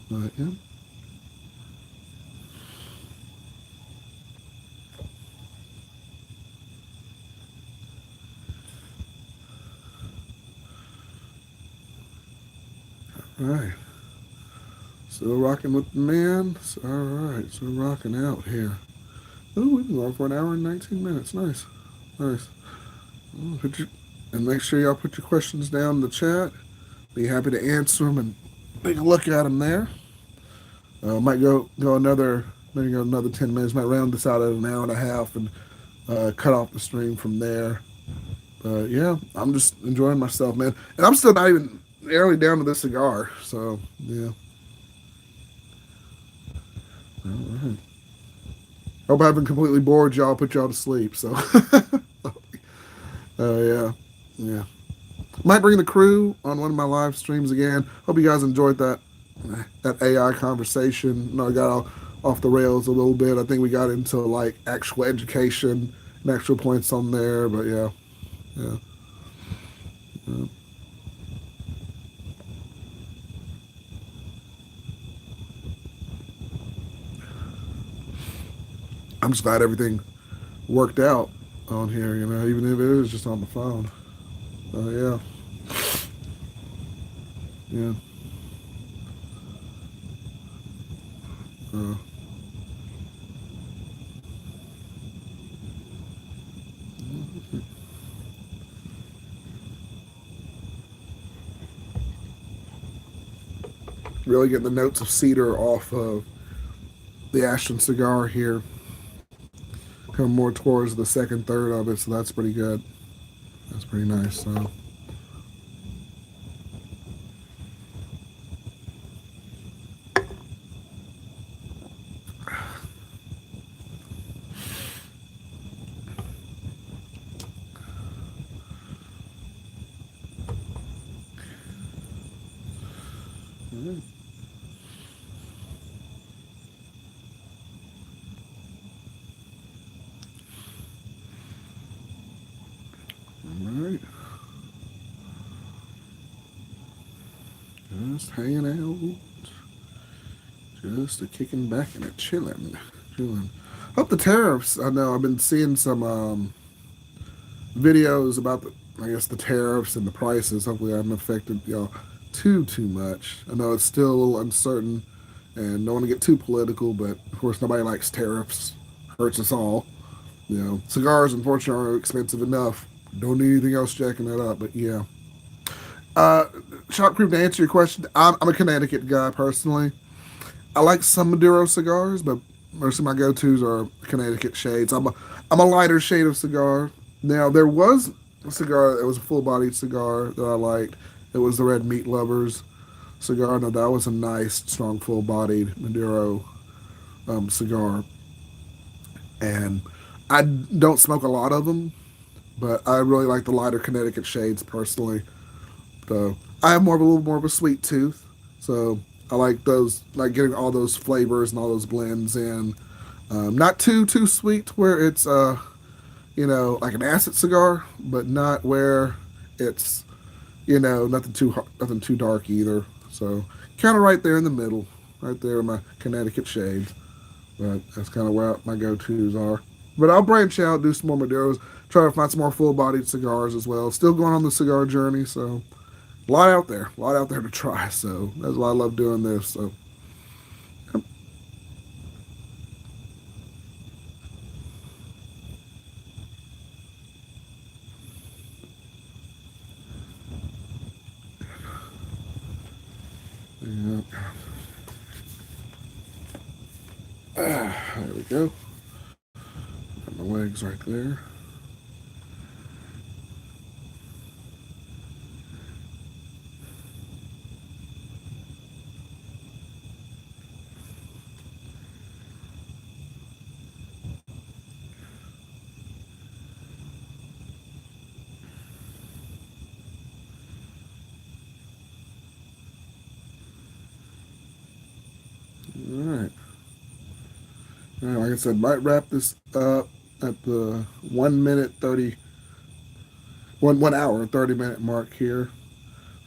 Yeah. All right. Still rocking with the man. All right. Still rocking out here. Ooh, we've been going for an hour and 19 minutes. Nice. Nice. And make sure y'all put your questions down in the chat. Be happy to answer them and take a look at them there. Might go another maybe go another 10 minutes. Might round this out at an hour and a half and cut off the stream from there. But yeah, I'm just enjoying myself, man. And I'm still not even nearly down to this cigar. So yeah. All right. Hope I haven't completely bored y'all, put y'all to sleep. So, yeah, yeah. Might bring the crew on one of my live streams again. Hope you guys enjoyed that AI conversation. I got off the rails a little bit. I think we got into like actual education and actual points on there. But yeah, yeah. Yeah. I'm just glad everything worked out on here. Even if it is just on the phone. Yeah, yeah. Uh, really getting the notes of cedar off of the Ashton cigar here. Come more towards the second third of it, so that's pretty good. That's pretty nice. So, all right, just hanging out, just a kicking back and a chilling, chilling. Hope the tariffs. I know I've been seeing some videos about I guess the tariffs and the prices. Hopefully, I haven't affected y'all too much. I know it's still a little uncertain, and don't want to get too political, but of course, nobody likes tariffs. Hurts us all. Cigars unfortunately are expensive enough. Don't need anything else jacking that up. But yeah, uh, Shop Crew. To answer your question, I'm a Connecticut guy personally. I like some Maduro cigars, but most of my go-tos are Connecticut shades. I'm a lighter shade of cigar. Now there was a cigar that was a full-bodied cigar that I liked. It was the Red Meat Lovers cigar. Now that was a nice, strong, full-bodied Maduro cigar, and I don't smoke a lot of them, but I really like the lighter Connecticut shades personally. So I have more of a little more of a sweet tooth, so I like those, like getting all those flavors and all those blends in. Not too sweet where it's like an acid cigar, but not where it's nothing too dark either. So kind of right there in the middle, right there in my Connecticut shades. But that's kind of where my go-tos are. But I'll branch out, do some more Maduros, try to find some more full-bodied cigars as well. Still going on the cigar journey, so a lot out there to try. So that's why I love doing this. So yeah, there we go. Got my legs right there. All right. All right. Like I said, might wrap this up at the 1 minute 30, 1 hour and 30 minute mark here.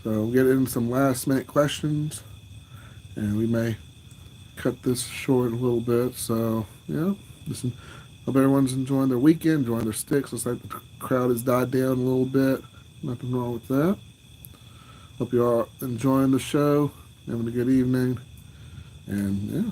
So we'll get in some last minute questions, and we may cut this short a little bit. So yeah, listen. Hope everyone's enjoying their weekend, enjoying their sticks. Looks like the crowd has died down a little bit. Nothing wrong with that. Hope you are enjoying the show, having a good evening, and yeah.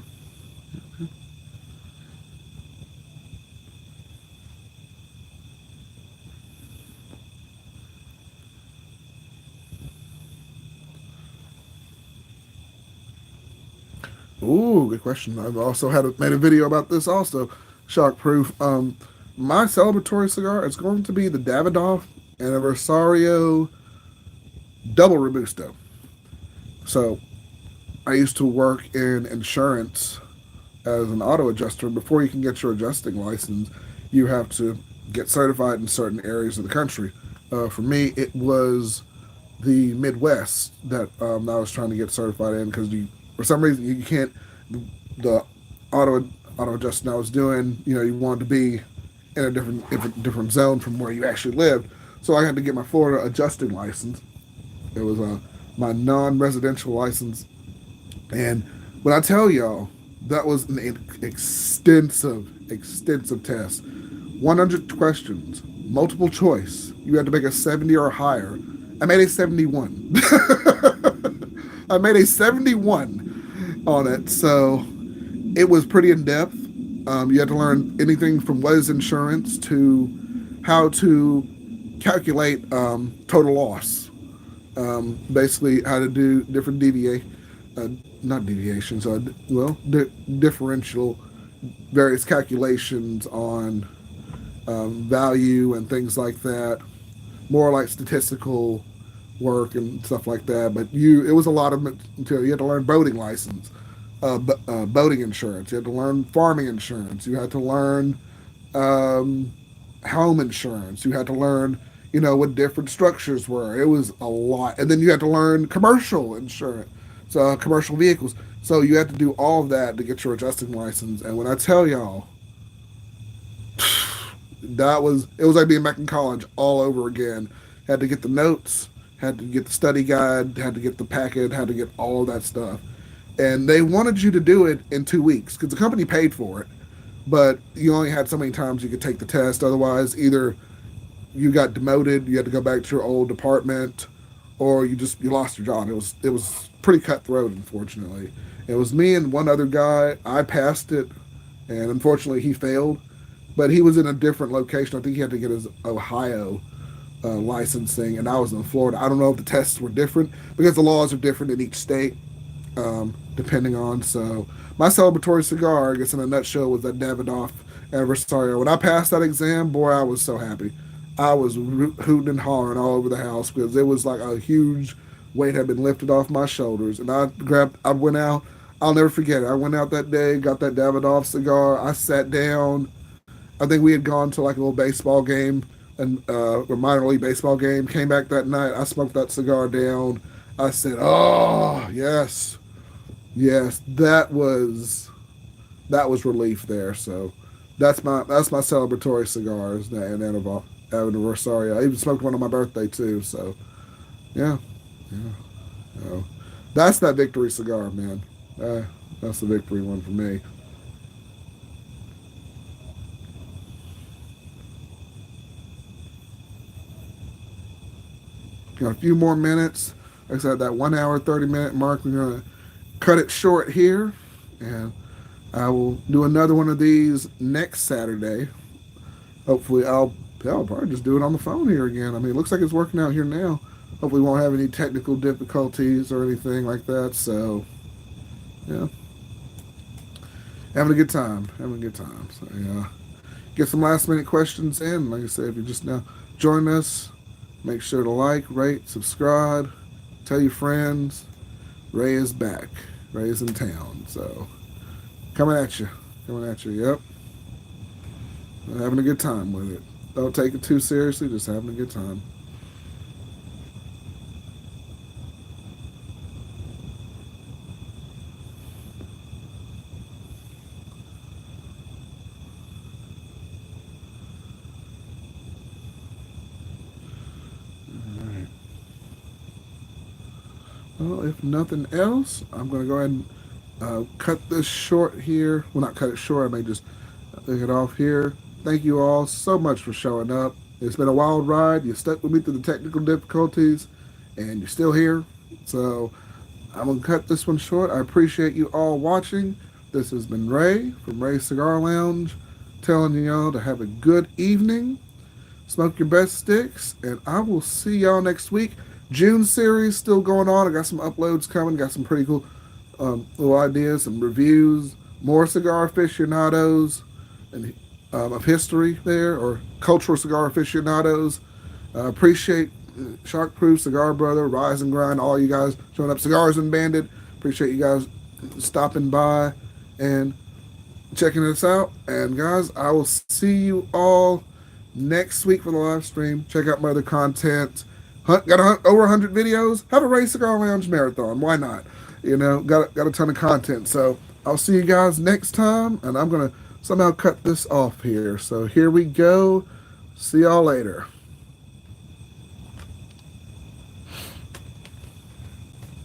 Ooh, good question. I've also made a video about this also. Shockproof. My celebratory cigar is going to be the Davidoff Anniversario Double Robusto. So I used to work in insurance, as an auto adjuster. Before you can get your adjusting license, you have to get certified in certain areas of the country. For me, it was the Midwest that I was trying to get certified in because for some reason you can't the auto auto adjusting I was doing. You wanted to be in a different zone from where you actually lived. So I had to get my Florida adjusting license. It was my non-residential license, and when I tell y'all that was an extensive test, 100 questions, multiple choice. You had to make a 70 or higher. I made a 71. I made a 71 on it, so it was pretty in depth. You had to learn anything from what is insurance to how to calculate total loss. Basically, how to do different not deviations, differential, various calculations on value and things like that. More like statistical work and stuff like that. But it was a lot of material. You had to learn boating license, boating insurance. You had to learn farming insurance. You had to learn um, home insurance. You had to learn, what different structures were. It was a lot, and then you had to learn commercial insurance, so commercial vehicles. So you had to do all of that to get your adjusting license. And when I tell y'all, it was like being back in college all over again. Had to get the notes, had to get the study guide, had to get the packet, had to get all of that stuff. And they wanted you to do it in 2 weeks because the company paid for it, but you only had so many times you could take the test. Otherwise, either you got demoted, you had to go back to your old department, or you lost your job. It was pretty cutthroat, unfortunately. It was me and one other guy. I passed it, and unfortunately he failed. But he was in a different location. I think he had to get his Ohio licensing, and I was in Florida. I don't know if the tests were different because the laws are different in each state, depending on. So my celebratory cigar, I guess in a nutshell, was that Davidoff Adversario. When I passed that exam, boy, I was so happy. I was hooting and hollering all over the house because it was like a huge weight had been lifted off my shoulders. And I went out. I'll never forget it. I went out that day, got that Davidoff cigar. I sat down. I think we had gone to like a little baseball game and a minor league baseball game. Came back that night. I smoked that cigar down. I said, "Oh yes, yes." That was relief there. So that's my celebratory cigars and anniversary. I even smoked one on my birthday too. So yeah, yeah. So, that's that victory cigar, man. That's the victory one for me. Got a few more minutes. Like I said, that 1 hour, 30-minute mark, we're going to cut it short here. And I will do another one of these next Saturday. Hopefully, I'll probably just do it on the phone here again. I mean, it looks like it's working out here now. Hopefully, we won't have any technical difficulties or anything like that. So, yeah. Having a good time. Having a good time. So, yeah. Get some last minute questions in. Like I said, if you just now join us, make sure to like, rate, subscribe, tell your friends. Ray is back. Ray is in town. So, coming at you. Coming at you, yep. Having a good time with it. Don't take it too seriously, just having a good time. All right. Well, if nothing else, I'm going to go ahead and cut this short here. Well, not cut it short, I may just take it off here. Thank you all so much for showing up. It's been a wild ride. You stuck with me through the technical difficulties, and you're still here. So I'm going to cut this one short. I appreciate you all watching. This has been Ray from Ray's Cigar Lounge, telling y'all to have a good evening. Smoke your best sticks, and I will see y'all next week. June series still going on. I got some uploads coming. Got some pretty cool little ideas, some reviews, more cigar aficionados, and of history there, or cultural cigar aficionados. Appreciate Shockproof, Cigar Brother, Rise and Grind, all you guys showing up. Cigars and Bandit. Appreciate you guys stopping by, and checking this out. And guys, I will see you all next week for the live stream. Check out my other content. Got over 100 videos. Have a Race Cigar Lounge marathon. Why not? Got a ton of content. So I'll see you guys next time. And I'm gonna somehow cut this off here. So here we go. See y'all later.